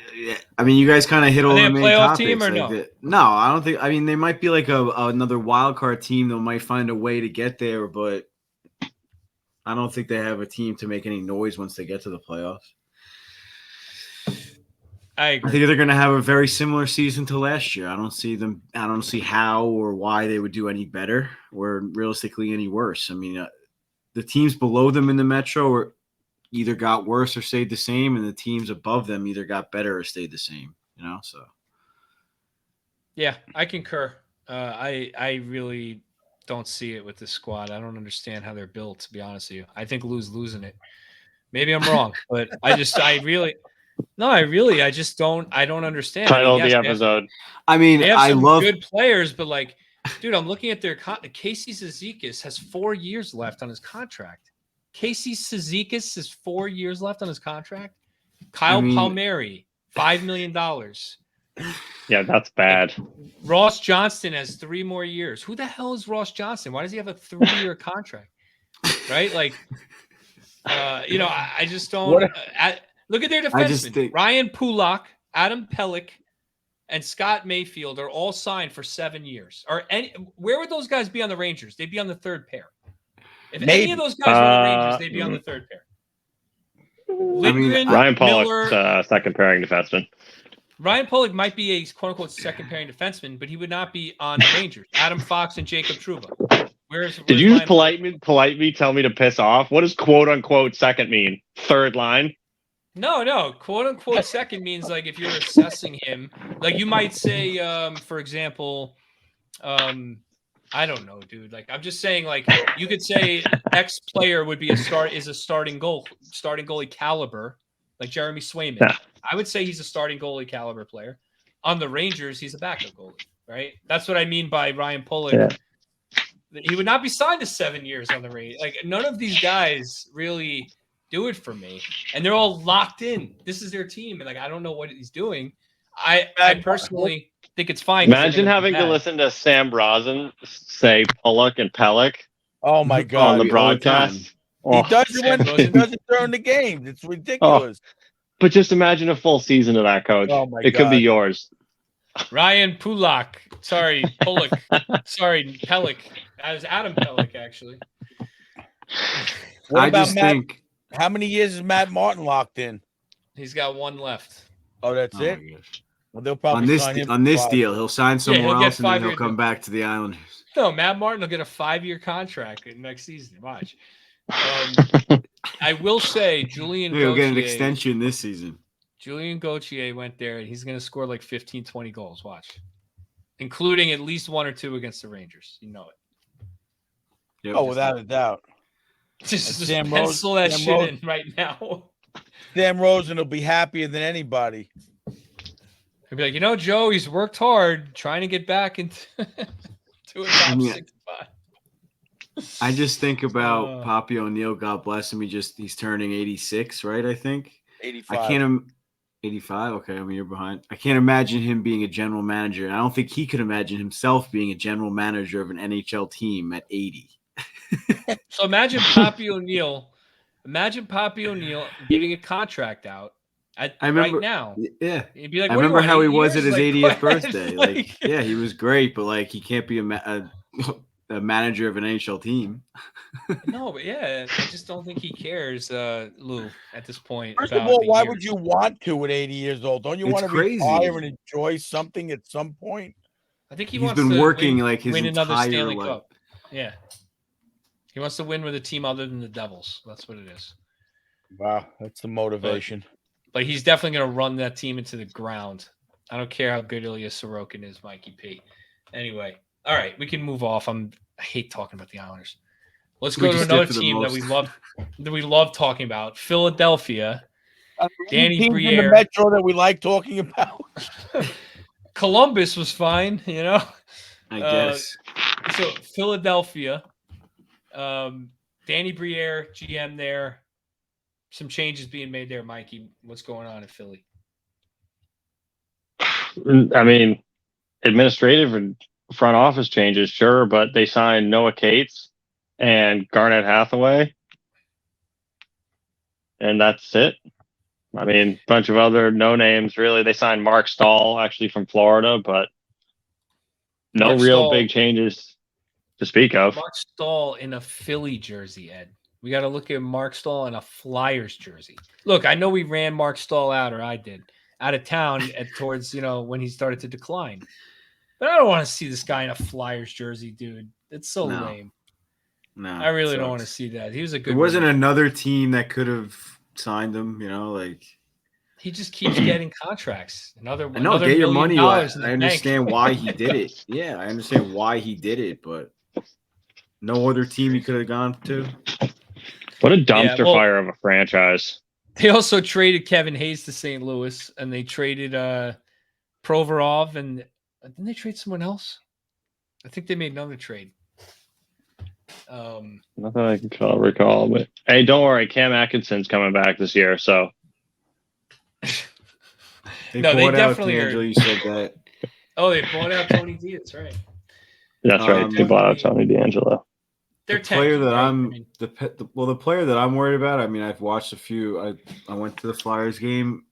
mean, you guys kind of hit all the main playoff topics. Team or like no? No, I don't think. I mean, they might be like another wild card team that might find a way to get there, but I don't think they have a team to make any noise once they get to the playoffs. I agree. I think they're going to have a very similar season to last year. I don't see how or why they would do any better or realistically any worse. I mean, the teams below them in the Metro either got worse or stayed the same, and the teams above them either got better or stayed the same. So. Yeah, I concur. I really don't see it with this squad. I don't understand how they're built, to be honest with you. I think losing it. Maybe I'm wrong, but I just don't understand. Title of the episode. I mean, they have I some love good players, but dude, I'm looking at their Casey Cizikas has 4 years left on his contract. Casey Cizikas has 4 years left on his contract. Kyle Palmieri, $5 million. Yeah, that's bad. Ross Johnston has 3 more years. Who the hell is Ross Johnston? Why does he have a 3-year contract? Right? I just don't. Look at their defensemen. Ryan Pulak, Adam Pelech, and Scott Mayfield are all signed for 7 years. Where would those guys be on the Rangers? They'd be on the third pair. If any of those guys were on the Rangers, they'd be on the third pair. Lindgren, Ryan Miller, Pollock's second pairing defenseman. Ryan Pollock might be a quote-unquote second pairing defenseman, but he would not be on the Rangers. Adam Fox and Jacob Trouba. Did you just politely tell me to piss off? What does quote-unquote second mean? Third line? No. Quote-unquote second means if you're assessing him, you might say, for example, I don't know, dude. I'm just saying, you could say X player would be a starting goalie caliber, like Jeremy Swayman. Yeah. I would say he's a starting goalie caliber player. On the Rangers, he's a backup goalie, right? That's what I mean by Ryan Pollock. Yeah. He would not be signed to 7 years on the Rangers. None of these guys really do it for me, and they're all locked in. This is their team, and I don't know what he's doing. I personally think it's fine. Imagine having to listen to Sam Brazen say Pollock and Pelech. Oh my God! On the broadcast. He does it when he does it during the games. It's ridiculous. But just imagine a full season of that, coach. Oh, my it could be God. yours. Ryan Pulak. Sorry, Pollock. Sorry, Pellick. That was Adam Pellick, actually. What I about just Matt? think. How many years is Matt Martin locked in? He's got one left. Oh, that's Oh it. my gosh. Well, they'll probably sign him On this 5 deal, years. he'll sign somewhere he'll get else and then 5 he'll year come deal. back to the Islanders. No, Matt Martin will get a 5-year contract next season. Watch. I will say Julian He'll get an Gauthier. extension this season. Julian Gauthier went there, and he's going to score like 15, 20 goals. Watch. Including at least 1 or 2 against the Rangers. You know it. Yep. Oh, without a doubt. Just Sam pencil Rose- that Sam shit Rose- in right now. Sam Rosen will be happier than anybody. He'll be like, Joe, he's worked hard trying to get back into to a top 6 spot. I just think about Uh, Papi O'Neill. God bless him. He's turning 86, right? I think 85. I can't. 85. Okay, I mean you're behind. I can't imagine him being a general manager, and I don't think he could imagine himself being a general manager of an NHL team at 80. So imagine Papi O'Neill. Imagine Papi O'Neill giving a contract out I remember, right now. Yeah, He'd be like, I "What do you remember want, how he 8 was at years?" his Like, 80th go ahead. birthday. Like, Yeah, he was great, but like he can't be a manager of an NHL team. no, but yeah, I just don't think he cares, Lou, at this point. First about of all, the why years. would you want to at 80 years old? Don't you It's want to crazy. retire and enjoy something at some point? I think He's wants been to working win, like his win another entire Stanley life. Cup. Yeah, he wants to win with a team other than the Devils. That's what it is. Wow, that's the motivation. But he's definitely going to run that team into the ground. I don't care how good Ilya Sorokin is, Mikey P. Anyway, all right, we can move off. I hate talking about the Islanders. Let's We go to just another get to the team that most. we love talking about. Philadelphia. Danny Any teams in the Briere. Metro that we like talking about. Columbus was fine, I guess. So Philadelphia, Danny Briere, GM there. Some changes being made there, Mikey. What's going on in Philly? I mean, administrative and front office changes, sure, but they signed Noah Cates and Garnett Hathaway, and that's it. I mean, a bunch of other no names, really. They signed Mark Stahl, actually from Florida, but no Mark real Stahl- big changes to speak of. Mark Stahl in a Philly jersey, Ed. We got to look at Mark Stahl in a Flyers jersey. Look, I know we ran Mark Stahl out, or I did, out of town towards, when he started to decline. But I don't want to see this guy in a Flyers jersey, dude. It's so No. lame. No, I really don't sucks. want to see that. He was a good. There wasn't winger. another team that could have signed him, like. He just keeps getting contracts. I know, another get your $1 money. million I in the understand bank. why he did it. Yeah, I understand why he did it, but no other team he could have gone to. What a dumpster fire of a franchise. They also traded Kevin Hayes to St. Louis, and they traded Provorov, and didn't they trade someone else? I think they made another trade. Nothing I can recall, but hey, don't worry, Cam Atkinson's coming back this year, so. They No, they bought out definitely are- D'Angelo, you said that. Oh, they bought out Tony D. That's right. That's right. They bought out Tony D'Angelo. They're The player tanking, that right? I'm I mean, the player that I'm worried about. I mean, I've watched a few. I went to the Flyers game.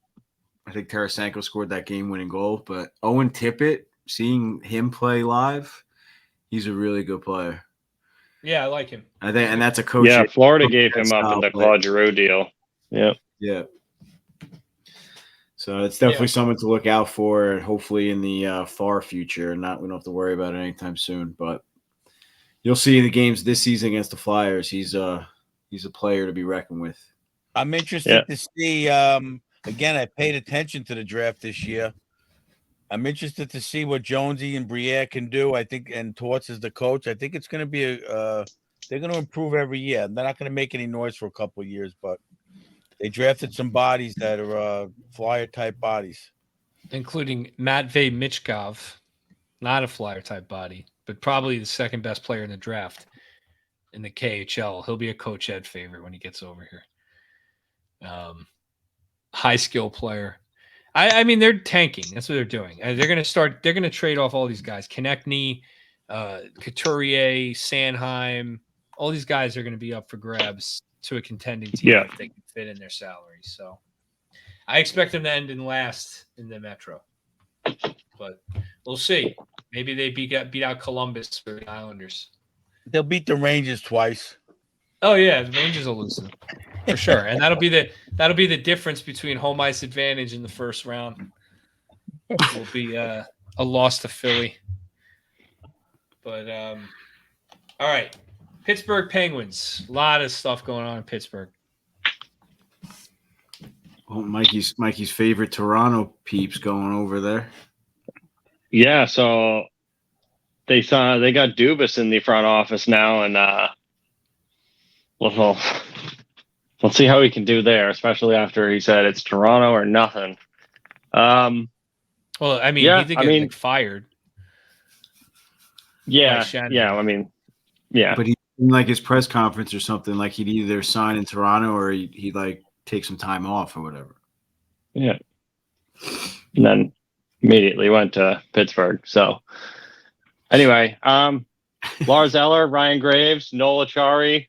I think Tarasenko scored that game-winning goal. But Owen Tippett, seeing him play live, he's a really good player. yeah, I like him. I think, and that's a coach. Yeah, Florida coach gave him up in the Claude Giroux deal. Yeah. Yeah. So it's definitely something to look out for. Hopefully, in the far future, we don't have to worry about it anytime soon. But you'll see the games this season against the Flyers. He's a player to be reckoned with. I'm interested to see. Again, I paid attention to the draft this year. I'm interested to see what Jonesy and Briere can do. I think, and Torts is the coach. I think it's going to be they're going to improve every year. They're not going to make any noise for a couple of years, but they drafted some bodies that are Flyer type bodies, including Matvey Michkov, not a Flyer type body, but probably the second best player in the draft in the KHL. He'll be a Coach Ed favorite when he gets over here. High skill player. I mean, they're tanking. That's what they're doing. They're going to trade off all these guys. Konechny, Couturier, Sanheim. All these guys are going to be up for grabs to a contending team if they can fit in their salaries. So I expect them to end in last in the Metro, but we'll see. Maybe they beat out Columbus or the Islanders. They'll beat the Rangers twice. Oh yeah, the Rangers will lose them for sure, and that'll be the difference between home ice advantage in the first round. Will be a loss to Philly. But all right, Pittsburgh Penguins. A lot of stuff going on in Pittsburgh. Oh, Mikey's favorite Toronto peeps going over there. Yeah, so they got Dubas in the front office now, and we'll see how he can do there, especially after he said it's Toronto or nothing. Well, I mean, yeah, he did get fired. Yeah, yeah. I mean, yeah. But he in like his press conference or something, like he'd either sign in Toronto or he'd like take some time off or whatever. Yeah. And then immediately went to Pittsburgh. So anyway, Lars Eller, Ryan Graves, Noel Acciari,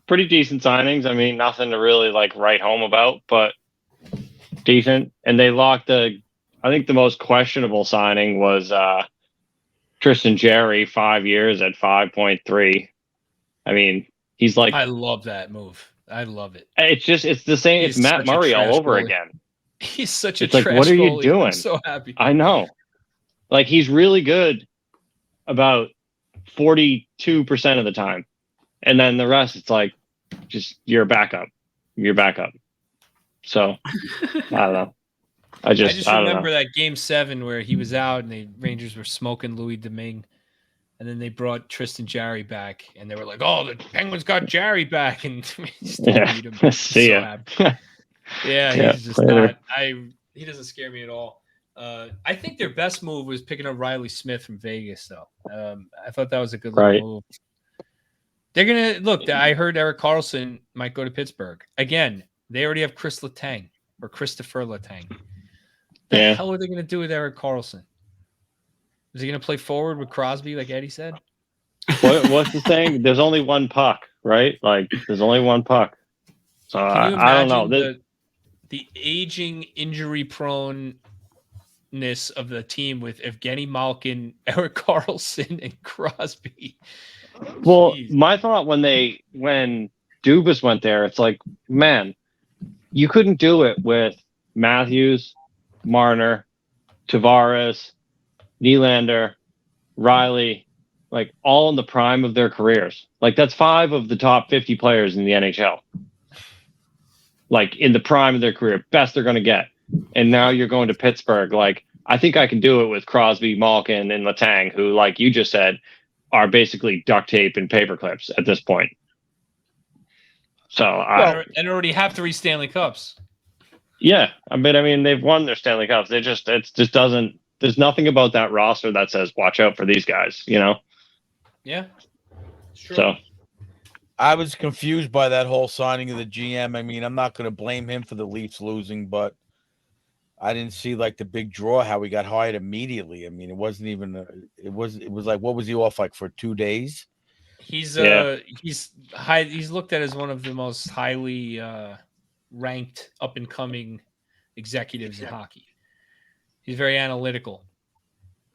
pretty decent signings. I mean, nothing to really like write home about, but decent. And they locked I think the most questionable signing was Tristan Jarry, 5 years at 5.3. I mean, he's like, I love that move. I love it. It's the same. It's Matt Murray all over again. He's such a trash like, what are you goalie. doing? I'm so happy. I know. Like, he's really good about 42% of the time. And then the rest, it's like, just you're a backup. You're backup. So, I don't know. I just remember that Game 7 where he was out and the Rangers were smoking Louis Domingue. And then they brought Tristan Jarry back, and they were like, "Oh, the Penguins got Jarry back," and we still beat him. See ya. Yeah, he's just not. He doesn't scare me at all. I think their best move was picking up Riley Smith from Vegas, though. I thought that was a good little move. They're gonna look. I heard Erik Karlsson might go to Pittsburgh again. They already have Chris Letang or Christopher Letang. The hell are they gonna do with Erik Karlsson? Is he going to play forward with Crosby, like Eddie said? What's the saying? There's only one puck, right? Like, there's only one puck. So I don't know. The aging, injury-proneness of the team with Evgeny Malkin, Erik Karlsson, and Crosby. Well, my thought when Dubas went there, it's like, man, you couldn't do it with Matthews, Marner, Tavares, Nylander, Riley, like all in the prime of their careers. Like, that's 5 of the top 50 players in the NHL. Like, in the prime of their career, best they're going to get. And now you're going to Pittsburgh. Like, I think I can do it with Crosby, Malkin, and Letang, who, like you just said, are basically duct tape and paper clips at this point. So and already have 3 Stanley Cups. Yeah, I mean, they've won their Stanley Cups. It just doesn't. There's nothing about that roster that says watch out for these guys, you know? Yeah. Sure. So I was confused by that whole signing of the GM. I mean, I'm not going to blame him for the Leafs losing, but I didn't see like the big draw how he got hired immediately. I mean, it wasn't even it was like, what was he off like for 2 days? He's looked at as one of the most highly ranked up and coming executives in hockey. He's very analytical.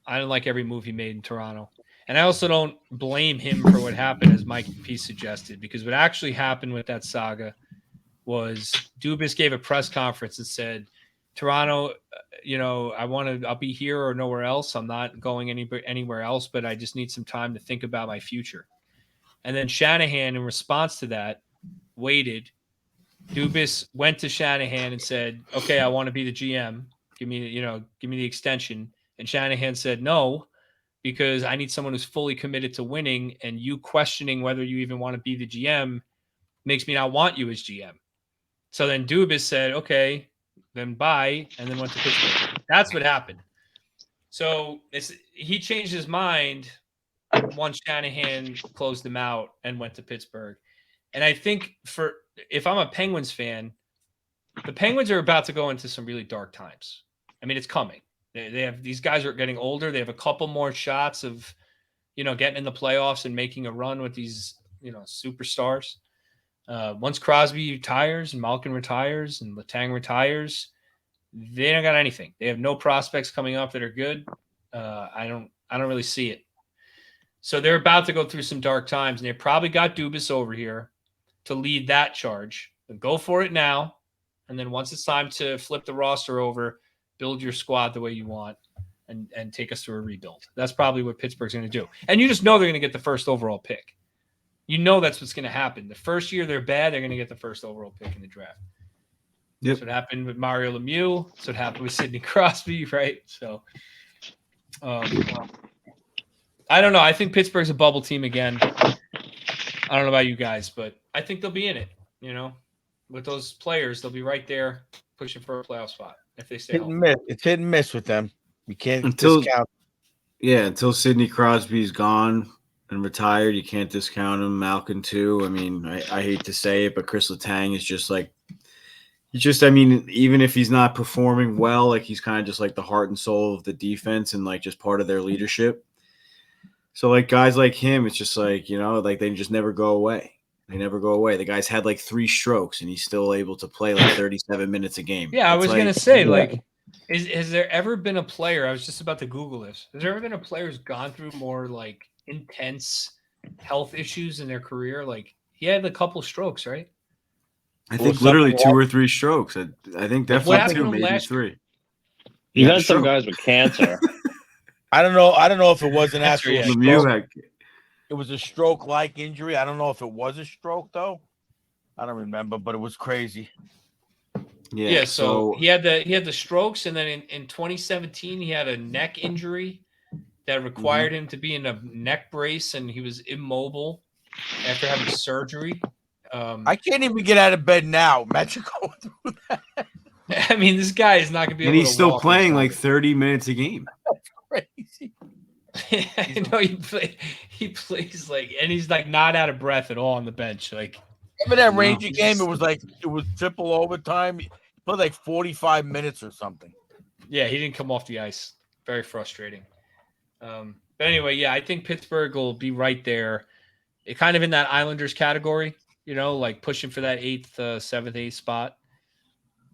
I don't like every move he made in Toronto. And I also don't blame him for what happened, as Mikey P suggested, because what actually happened with that saga was Dubas gave a press conference and said, Toronto, I'll be here or nowhere else. I'm not going anywhere else, but I just need some time to think about my future. And then Shanahan, in response to that, waited. Dubas went to Shanahan and said, okay, I want to be the GM. Give me the extension. And Shanahan said no, because I need someone who's fully committed to winning, and you questioning whether you even want to be the GM makes me not want you as GM. So then Dubas said, okay, then bye, and then went to Pittsburgh. That's what happened. So he changed his mind once Shanahan closed him out and went to Pittsburgh. And I think if I'm a Penguins fan, the Penguins are about to go into some really dark times. I mean, it's coming. They have, these guys are getting older. They have a couple more shots of, getting in the playoffs and making a run with these, superstars. Once Crosby retires and Malkin retires and Letang retires, they don't got anything. They have no prospects coming up that are good. I don't really see it. So they're about to go through some dark times, and they probably got Dubas over here to lead that charge. But go for it now, and then once it's time to flip the roster over, build your squad the way you want, and take us through a rebuild. That's probably what Pittsburgh's going to do. And you just know they're going to get the first overall pick. You know that's what's going to happen. The first year they're bad, they're going to get the first overall pick in the draft. Yep. That's what happened with Mario Lemieux. That's what happened with Sidney Crosby, right? So, I don't know. I think Pittsburgh's a bubble team again. I don't know about you guys, but I think they'll be in it. You know, with those players, they'll be right there pushing for a playoff spot if they stay healthy. It's hit and miss with them. You can't Until discount. Yeah, until Sidney Crosby's gone and retired, you can't discount him. Malkin too. I mean, I hate to say it, but Chris Letang is just like I mean, even if he's not performing well, like he's kind of just like the heart and soul of the defense and like just part of their leadership. So like guys like him, it's just like, you know, like they just never go away. They never go away. The guy's had like 3 strokes and he's still able to play like 37 minutes a game. Yeah, I was like, going to say, like, has there ever been a player? I was just about to Google this. Has there ever been a player who's gone through more like intense health issues in their career? Like he had a couple strokes, right? I think literally 2 or 3 strokes. I think definitely 2, maybe 3. You had some guys with cancer. I don't know if it was an Cancer, actual yeah. stroke. It was a stroke-like injury. I don't know if it was a stroke though. I don't remember, but it was crazy. Yeah, so he had the strokes, and then in 2017 he had a neck injury that required him to be in a neck brace, and he was immobile after having surgery. I can't even get out of bed now. Imagine going through that. I mean, this guy is not going to be able to walk. And he's still playing like 30 minutes a game. That's crazy. I know he plays like, and he's like not out of breath at all on the bench. Like, remember that Ranger game? It was triple overtime. He played like 45 minutes or something. Yeah, he didn't come off the ice. Very frustrating. But anyway, yeah, I think Pittsburgh will be right there. It kind of in that Islanders category, you know, like pushing for that 8th, 7th, 8th spot.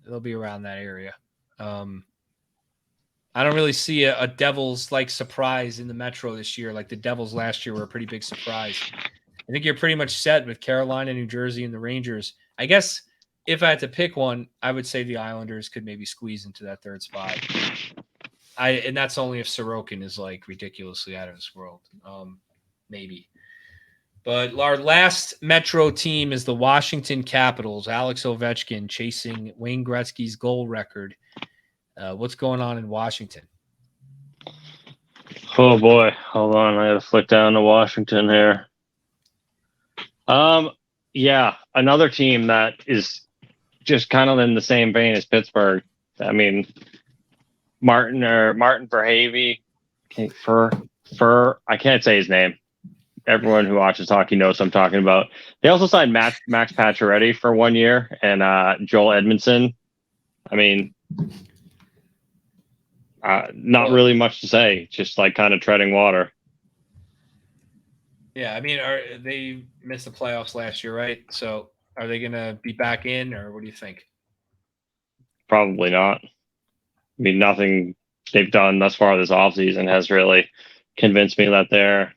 They'll be around that area. I don't really see a Devils like surprise in the Metro this year. Like the Devils last year were a pretty big surprise. I think you're pretty much set with Carolina, New Jersey, and the Rangers. I guess if I had to pick one, I would say the Islanders could maybe squeeze into that 3rd spot. And that's only if Sorokin is like ridiculously out of this world. Maybe. But our last Metro team is the Washington Capitals. Alex Ovechkin chasing Wayne Gretzky's goal record. What's going on in Washington? Oh boy, hold on. I got to flick down to Washington here. Yeah, another team that is just kind of in the same vein as Pittsburgh. I mean, Martin Verhavy, I can't say his name. Everyone who watches hockey knows what I'm talking about. They also signed Max Pacioretty for 1 year and Joel Edmondson. I mean, not really much to say, just like kind of treading water. Yeah, I mean, they missed the playoffs last year, right? So are they going to be back in, or what do you think? Probably not. I mean, nothing they've done thus far this offseason has really convinced me that they're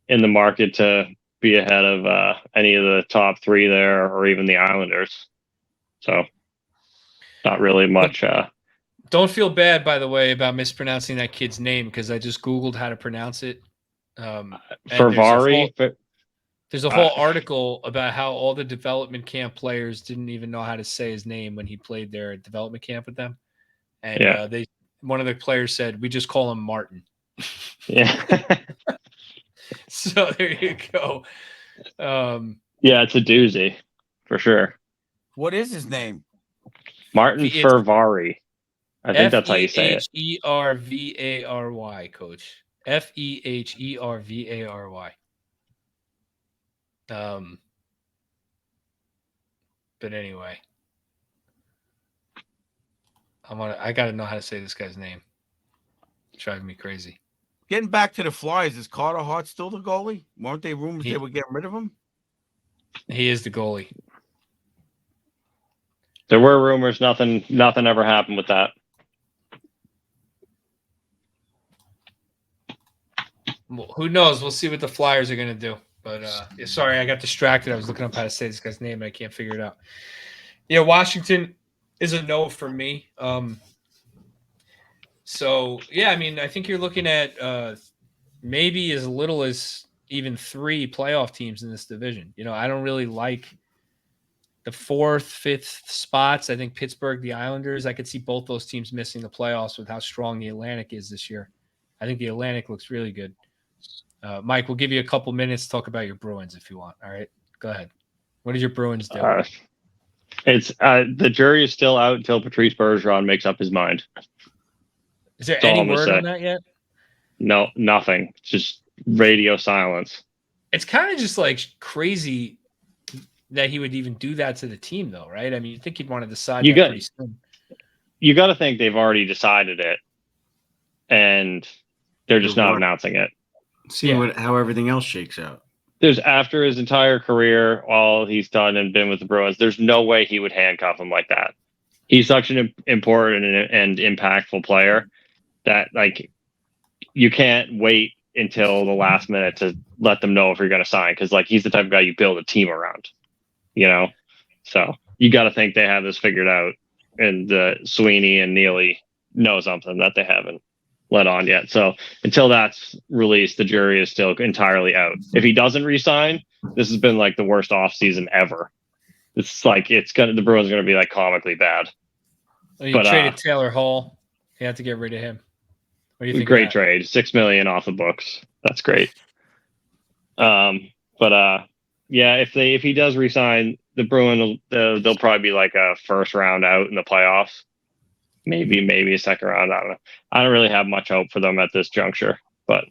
in the market to be ahead of any of the top 3 there, or even the Islanders. So not really much. Don't feel bad, by the way, about mispronouncing that kid's name, because I just Googled how to pronounce it. Fervari. There's a whole article about how all the development camp players didn't even know how to say his name when he played there at development camp with them. And one of the players said, "We just call him Martin." Yeah. So there you go. Yeah, it's a doozy for sure. What is his name? Martin Fervari. I think that's how you say it. Fervary, coach. Fehervary. But anyway, I gotta know how to say this guy's name. It's driving me crazy. Getting back to the Flyers, is Carter Hart still the goalie? Weren't they rumors they were getting rid of him? He is the goalie. There were rumors. Nothing ever happened with that. Well, who knows? We'll see what the Flyers are going to do. But sorry, I got distracted. I was looking up how to say this guy's name, and I can't figure it out. Yeah, Washington is a no for me. So, yeah, I mean, I think you're looking at maybe as little as even 3 playoff teams in this division. I don't really like the 4th, 5th spots. I think Pittsburgh, the Islanders, I could see both those teams missing the playoffs with how strong the Atlantic is this year. I think the Atlantic looks really good. Mike, we'll give you a couple minutes to talk about your Bruins if you want. All right, go ahead. What did your Bruins do? It's the jury is still out until Patrice Bergeron makes up his mind. Is there any word on that yet? No, nothing. Just radio silence. It's kind of just like crazy that he would even do that to the team, though, right? I mean, you think he'd want to decide pretty soon. You got to think they've already decided it, and they're just not announcing it. Seeing how everything else shakes out. There's after his entire career, all he's done and been with the Bruins, there's no way he would handcuff him like that. He's such an important and impactful player that, like, you can't wait until the last minute to let them know if you're going to sign, because, like, he's the type of guy you build a team around, So you got to think they have this figured out, and Sweeney and Neely know something that they haven't let on yet. So until that's released, the jury is still entirely out. If he doesn't resign, this has been like the worst offseason ever. It's like the Bruins are going to be like comically bad. Well, you traded Taylor Hall. You have to get rid of him. What do you think? Great trade. $6 million off the books. That's great. If he does resign, the Bruins, they'll probably be like a first round out in the playoffs. Maybe a second round. I don't know. I don't really have much hope for them at this juncture, but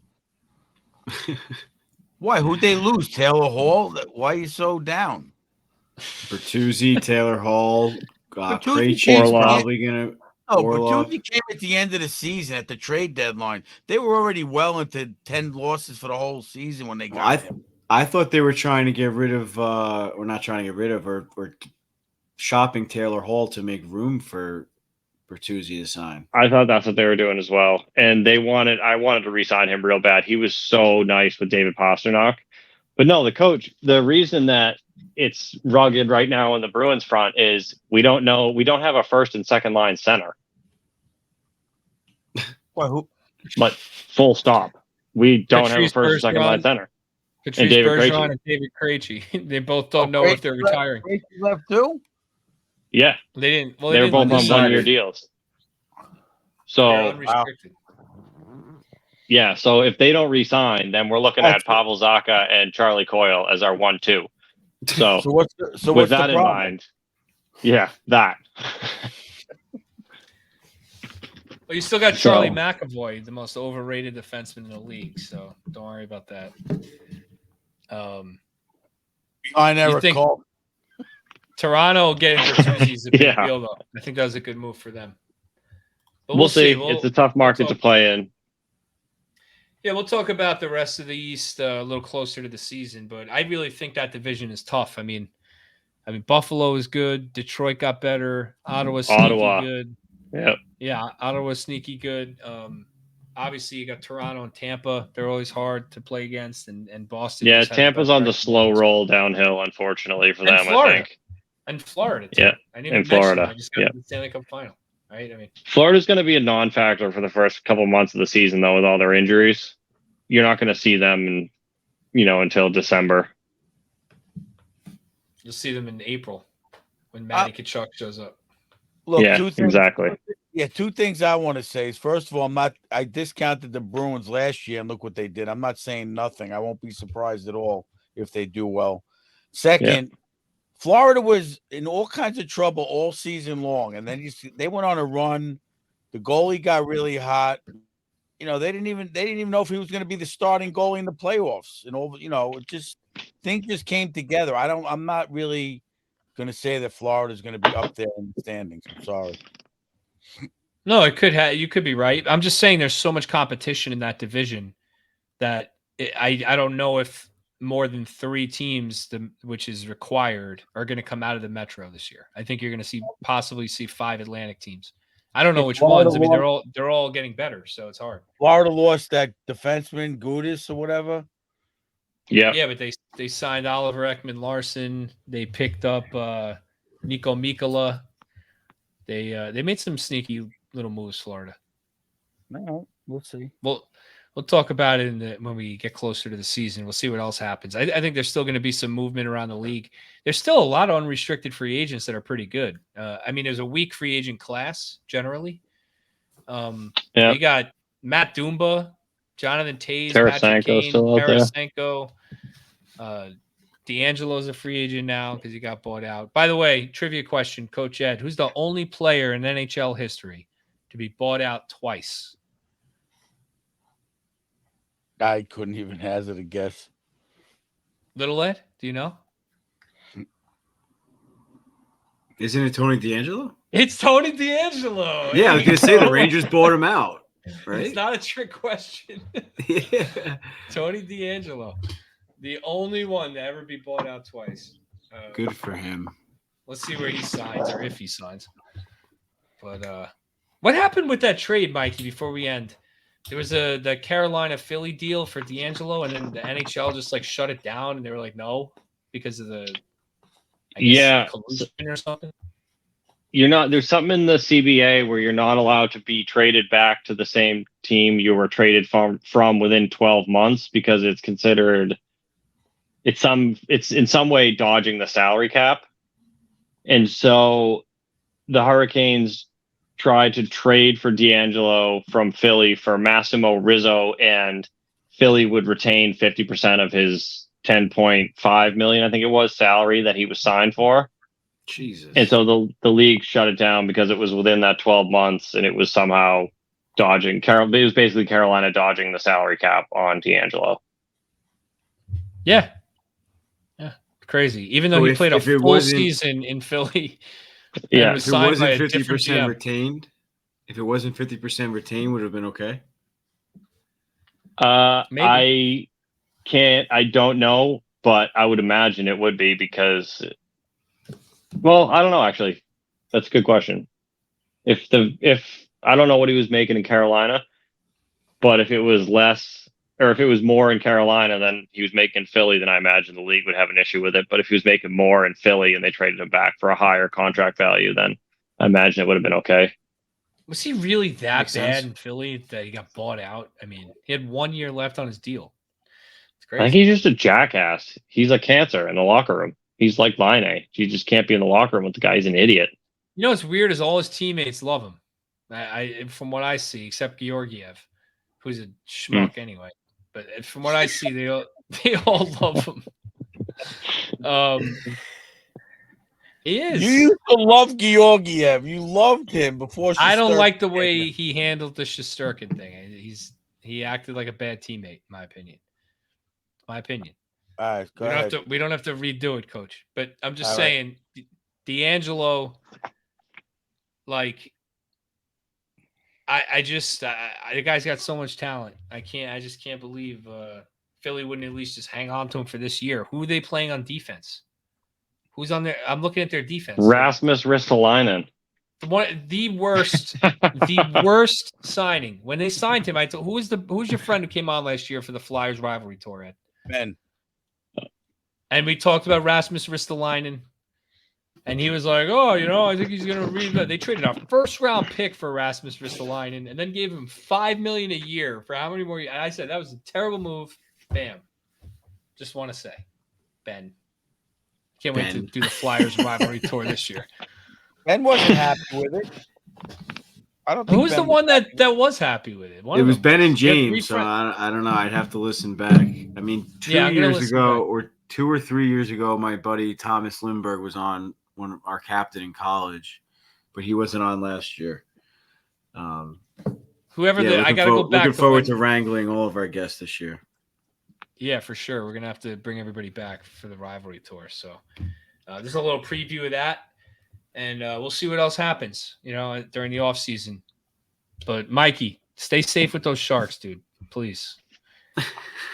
why? Who'd they lose? Taylor Hall? Why are you so down? Bertuzzi, Taylor Hall, Krejci's probably gonna. Bertuzzi came at the end of the season at the trade deadline. They were already well into 10 losses for the whole season when they got him. I thought they were trying to get rid of, or not trying to get rid of, or shopping Taylor Hall to make room for Bertuzzi to sign. I thought that's what they were doing as well. And I wanted to re-sign him real bad. He was so nice with David Pastrnak. But no, the reason that it's rugged right now on the Bruins front is we don't have a first and second line center. Well, who? But full stop. We don't have a first and second line center. Patrice Bergeron and David Krejci. They both don't know if they're retiring. Krejci left too? Yeah, they didn't. Well, they were both on 1-year deals. So unrestricted. Yeah, so if they don't re-sign, then we're looking at Pavel Zacha and Charlie Coyle as our 1-2. So, with that in mind, that. Well, you still got Charlie McAvoy, the most overrated defenseman in the league. So don't worry about that. I never called. Toronto getting Bertuzzi is a big deal, though. I think that was a good move for them. But we'll see. It's a tough market to play in. Yeah, we'll talk about the rest of the East a little closer to the season, but I really think that division is tough. I mean, Buffalo is good. Detroit got better. Ottawa's sneaky good. Yeah, Ottawa's sneaky good. Obviously, you got Toronto and Tampa. They're always hard to play against, and Boston. Yeah, Tampa's on the slow roll downhill, unfortunately for them. Florida. I think. And Florida, too. Yeah, I didn't even Florida. I just got the Stanley Cup final, right? I mean, Florida's going to be a non-factor for the first couple months of the season, though, with all their injuries. You're not going to see them, until December. You'll see them in April when Matty Tkachuk shows up. Look, exactly. Yeah, two things I want to say is, first of all, I discounted the Bruins last year, and look what they did. I'm not saying nothing. I won't be surprised at all if they do well. Second, Florida was in all kinds of trouble all season long, and then they went on a run. The goalie got really hot. They didn't even know if he was going to be the starting goalie in the playoffs. Things just came together. I'm not really going to say that Florida is going to be up there in the standings. I'm sorry. No, you could be right. I'm just saying there's so much competition in that division that I don't know if more than 3 teams, which is required, are going to come out of the Metro this year. I think you're going to possibly see 5 Atlantic teams. I don't know If which Florida ones. I mean, lost- they're all getting better, so it's hard. Florida lost that defenseman Gudis or whatever. Yeah, but they signed Oliver Ekman-Larsson. They picked up Nico Mikkola. They made some sneaky little moves, Florida. No, we'll see. We'll talk about it when we get closer to the season. We'll see what else happens. I think there's still going to be some movement around the league. There's still a lot of unrestricted free agents that are pretty good. I mean, there's a weak free agent class generally. You got Matt Dumba, Jonathan Taze, Patrick Kane, Tarasenko. D'Angelo's a free agent now because he got bought out. By the way, trivia question, Coach Ed, who's the only player in NHL history to be bought out twice? I couldn't even hazard a guess. Little Ed, do you know? Isn't it Tony DeAngelo? It's Tony DeAngelo. Yeah, I was going to say the Rangers bought him out, right? It's not a trick question. Yeah. Tony DeAngelo, the only one to ever be bought out twice. Good for him. Let's see where he signs or if he signs. But what happened with that trade, Mikey, before we end? There was the Carolina Philly deal for D'Angelo, and then the NHL just like shut it down, and they were like, no, because of the collusion or something. There's something in the CBA where you're not allowed to be traded back to the same team you were traded from within 12 months because it's considered it's in some way dodging the salary cap. And so the Hurricanes tried to trade for D'Angelo from Philly for Massimo Rizzo, and Philly would retain 50% of his $10.5 million, I think it was, salary that he was signed for. Jesus. And so the league shut it down because it was within that 12 months, and it was somehow dodging. It was basically Carolina dodging the salary cap on D'Angelo. Yeah, crazy. Even though he played a full season in Philly. Yeah, if it wasn't 50% retained, if it wasn't 50% retained, would have been okay. Maybe. I don't know, but I would imagine it would be because, well, I don't know, actually. That's a good question. If I don't know what he was making in Carolina, but if it was less, or if it was more in Carolina than he was making in Philly, then I imagine the league would have an issue with it. But if he was making more in Philly and they traded him back for a higher contract value, then I imagine it would have been okay. Was he really that Makes bad sense. in Philly that he got bought out? I mean, he had 1 year left on his deal. It's I crazy. think he's just a jackass. He's a cancer in the locker room. He's like Line. He just can't be in the locker room with the guy. He's an idiot. You know what's weird is all his teammates love him. I from what I see, except Georgiev, who's a schmuck anyway. But from what I see, they all love him. He is. You used to love Georgiev. You loved him before. I don't Shesterkin like the way came in. he handled the Shesterkin thing. He acted like a bad teammate, in my opinion. My opinion. All right, go ahead. We don't have to redo it, Coach. But I'm just All right. saying, D'Angelo, like, the guy's got so much talent. I just can't believe Philly wouldn't at least just hang on to him for this year. Who are they playing on defense? Who's on there? I'm looking at their defense. Rasmus Ristolainen. The worst signing. When they signed him, I told who's your friend who came on last year for the Flyers rivalry tour, Ed? Ben. And we talked about Rasmus Ristolainen. And he was like, oh, I think he's going to read that. They traded a first-round pick for Rasmus Ristolainen and then gave him $5 million a year for how many more years? And I said, that was a terrible move. Bam. Just want to say, Ben. Can't wait to do the Flyers rivalry tour this year. Ben wasn't happy with it. I don't think Who's the one that was happy with it? It was Ben and James, so I don't know. I'd have to listen back. I mean, 2 years ago or 2 or 3 years ago, my buddy Thomas Lindbergh was on, our captain in college, but he wasn't on last year. I got to go back. Looking forward to wrangling all of our guests this year. Yeah, for sure. We're going to have to bring everybody back for the rivalry tour. So there's a little preview of that. And we'll see what else happens, during the off season. But Mikey, stay safe with those Sharks, dude. Please.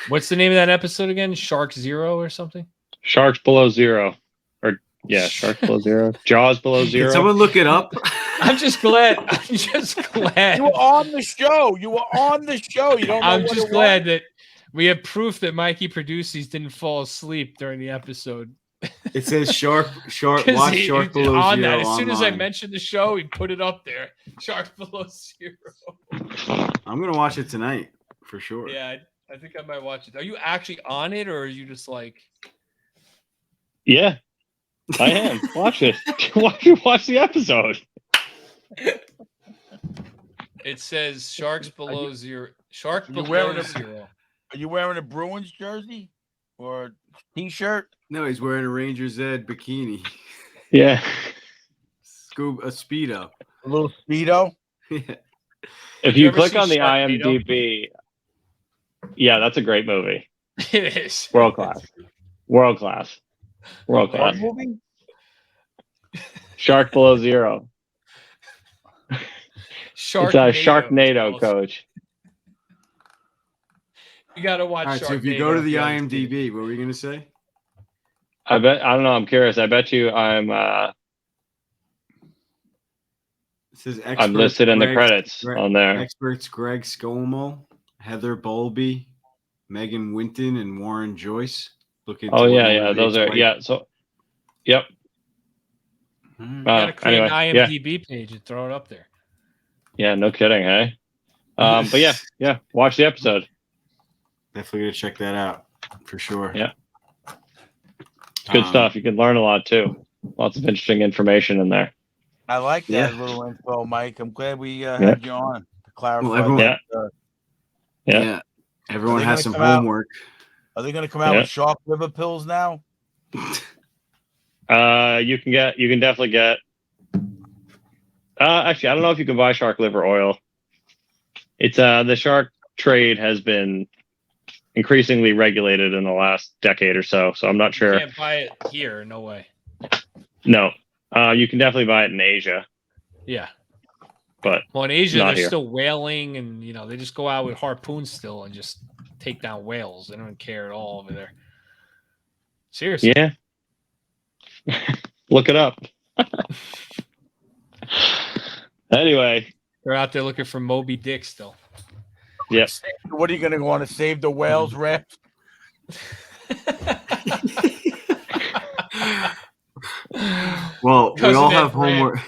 What's the name of that episode again? Shark Zero or something? Sharks Below Zero. Or, yeah, Sharks Below Zero. Jaws Below Can Zero. someone look it up? I'm just glad. I'm just glad. You were on the show. You were on the show. You don't know I'm what just it glad was? that we have proof that Mikey Produces didn't fall asleep during the episode. It says Shark. 'Cause Watch he- Shark Below on Zero that. As soon as I online. mentioned the show, he put it up there. Shark Below Zero. I'm gonna watch it tonight for sure. Yeah, I think I might watch it. Are you actually on it, or are you just like? Yeah, I am. Watch it. Watch the episode. It says Sharks Below Zero. Shark you Below wearing a- Zero. Are you wearing a Bruins jersey or t-shirt? No, he's wearing a Rangers Ed bikini. Yeah. A speedo. A little speedo? If you you ever click see on the Sharknado? IMDb, yeah, that's a great movie. It is World class. World class. World What class. movie? Shark Below Zero. Sharknado. It's a Sharknado, coach. You gotta watch. All right, so if Sharknado you go to the if you haven't seen it. IMDb, what were you gonna say? I don't know. I'm curious. I bet you I'm It says I'm listed in the Greg- credits Greg- on there. Experts Greg Scomo, Heather Bowlby, Megan Winton, and Warren Joyce. Look into Oh what yeah. motivates Those are white- yeah. So, yep. Hmm. You gotta create Anyway, an yeah. IMDb page and throw it up there. Yeah. No kidding. Hey. But yeah. Watch the episode. Definitely gonna check that out for sure. Yeah. It's good stuff. You can learn a lot too. Lots of interesting information in there. I like that Yeah. little info, Mike. I'm glad we had you on to clarify. Well, everyone- that. Yeah. Everyone Are they has gonna some come out? homework. Are they going to come out Yeah. with shark liver pills now? You can definitely get. Actually, I don't know if you can buy shark liver oil. It's the shark trade has been increasingly regulated in the last decade or so. So I'm not You sure. can't buy it here. No way. No, you can definitely buy it in Asia, Yeah. but Well, in Asia, Not they're here. still whaling, and they just go out with harpoons still and just take down whales. They don't care at all over there. Seriously. yeah. Look it up. Anyway, They're out there looking for Moby Dick still. yep. What are you going to want to save the whales, Raft? Well, we Cousin all Ed have Brand. homework.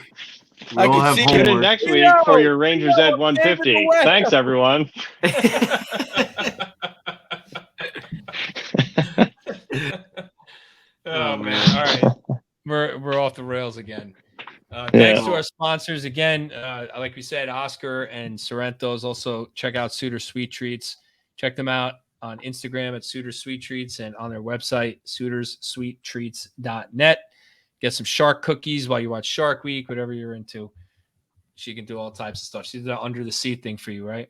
We I all can have see it. Tune in homework. next week for your Rangers Ed 150. David West. Thanks, everyone. Oh man! man. All right, we're off the rails again. Thanks to our sponsors again. Like we said, Oscar and Sorrento's. Also, check out Suitor Sweet Treats. Check them out on Instagram at Suitor Sweet Treats and on their website, suitorsweettreats.net. Get some shark cookies while you watch Shark Week, whatever you're into. She can do all types of stuff. She did that under the sea thing for you, right?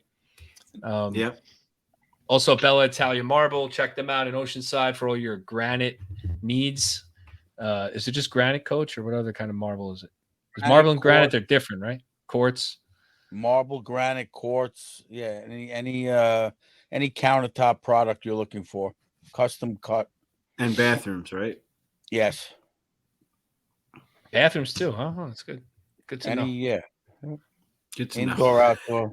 Yep. Also, Bella Italian Marble. Check them out in Oceanside for all your granite needs. Is it just granite, Coach, or what other kind of marble is it? Because marble and granite, they're different, right? Quartz. Marble, granite, quartz. Yeah, any countertop product you're looking for, custom cut. And bathrooms, right? Yes. Bathrooms too, huh? Oh, that's good. Good to know. Yeah. Good to Indoor, know. outdoor.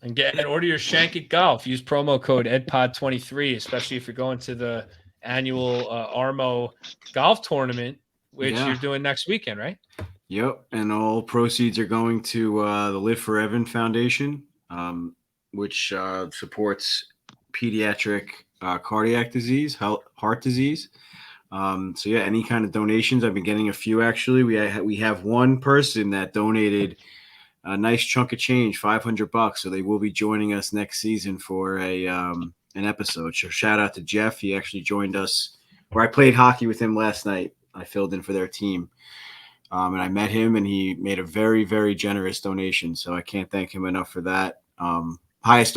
And order your Shank It Golf. Use promo code EDPOD23, especially if you're going to the annual Armo golf tournament, which Yeah. you're doing next weekend, right? Yep, and all proceeds are going to the Live for Evan Foundation, which supports pediatric cardiac disease, heart disease. So yeah, any kind of donations. I've been getting a few actually. We have one person that donated a nice chunk of change, $500. So they will be joining us next season for an episode. So shout out to Jeff. He actually joined us where I played hockey with him last night. I filled in for their team. And I met him, and he made a very, very generous donation. So I can't thank him enough for that. Highest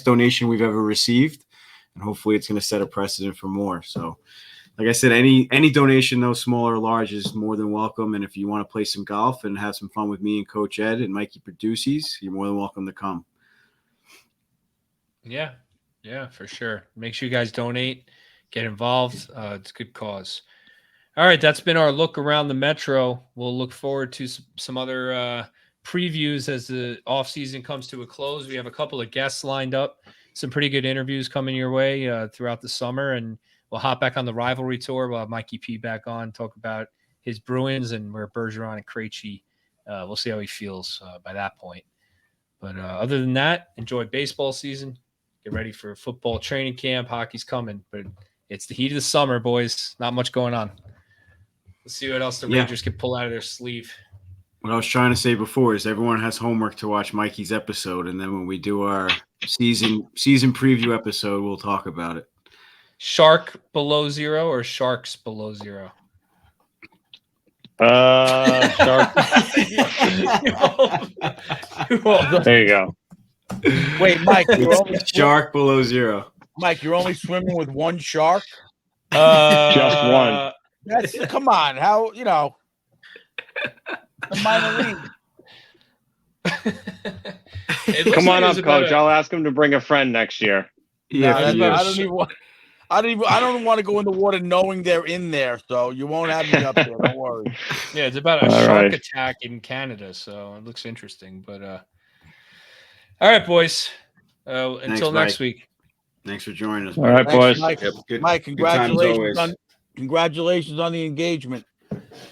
donation we've ever received, and hopefully it's going to set a precedent for more. So, like I said, any donation, though small or large, is more than welcome. And if you want to play some golf and have some fun with me and Coach Ed and Mikey Produces, you're more than welcome to come. Yeah. Yeah, for sure. Make sure you guys donate, get involved. It's a good cause. All right, that's been our look around the Metro. We'll look forward to some other previews as the off season comes to a close. We have a couple of guests lined up, some pretty good interviews coming your way throughout the summer, and we'll hop back on the rivalry tour. We'll have Mikey P back on, talk about his Bruins and where Bergeron and Krejci. We'll see how he feels by that point. But other than that, enjoy baseball season. Get ready for football training camp. Hockey's coming, but it's the heat of the summer, boys. Not much going on. Let's see what else the Rangers can pull out of their sleeve. What I was trying to say before is everyone has homework to watch Mikey's episode, and then when we do our season preview episode, we'll talk about it. Shark below zero or sharks below zero? Shark. There you go. Wait, Mike, Shark below zero. Mike, you're only swimming with one shark? Just one. Come on, how the minor league. Come on up, coach. I'll ask him to bring a friend next year. Yeah, I don't want to go in the water knowing they're in there, so you won't have me up there. Don't worry. Yeah, it's about a shark attack in Canada, so it looks interesting. But all right, boys. Until next week. Thanks for joining us. All right, boys. Mike, Good, Mike, congratulations on the engagement.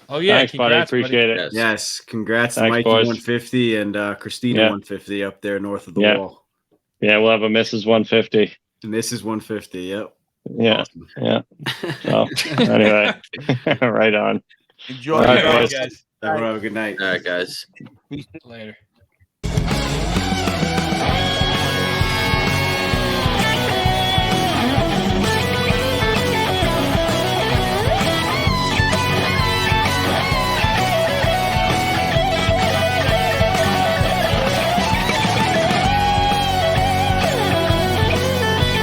Oh yeah, thanks, buddy. Appreciate it. Yes, congrats to Thanks, Mikey boys. 150 and Christina 150 up there north of the wall. Yeah, we'll have a Mrs. 150. And this is 150. Yep. Yeah. Awesome. Yeah. So anyway, right on. Enjoy, all right, guys. Everyone have a good night. All right, guys. Later.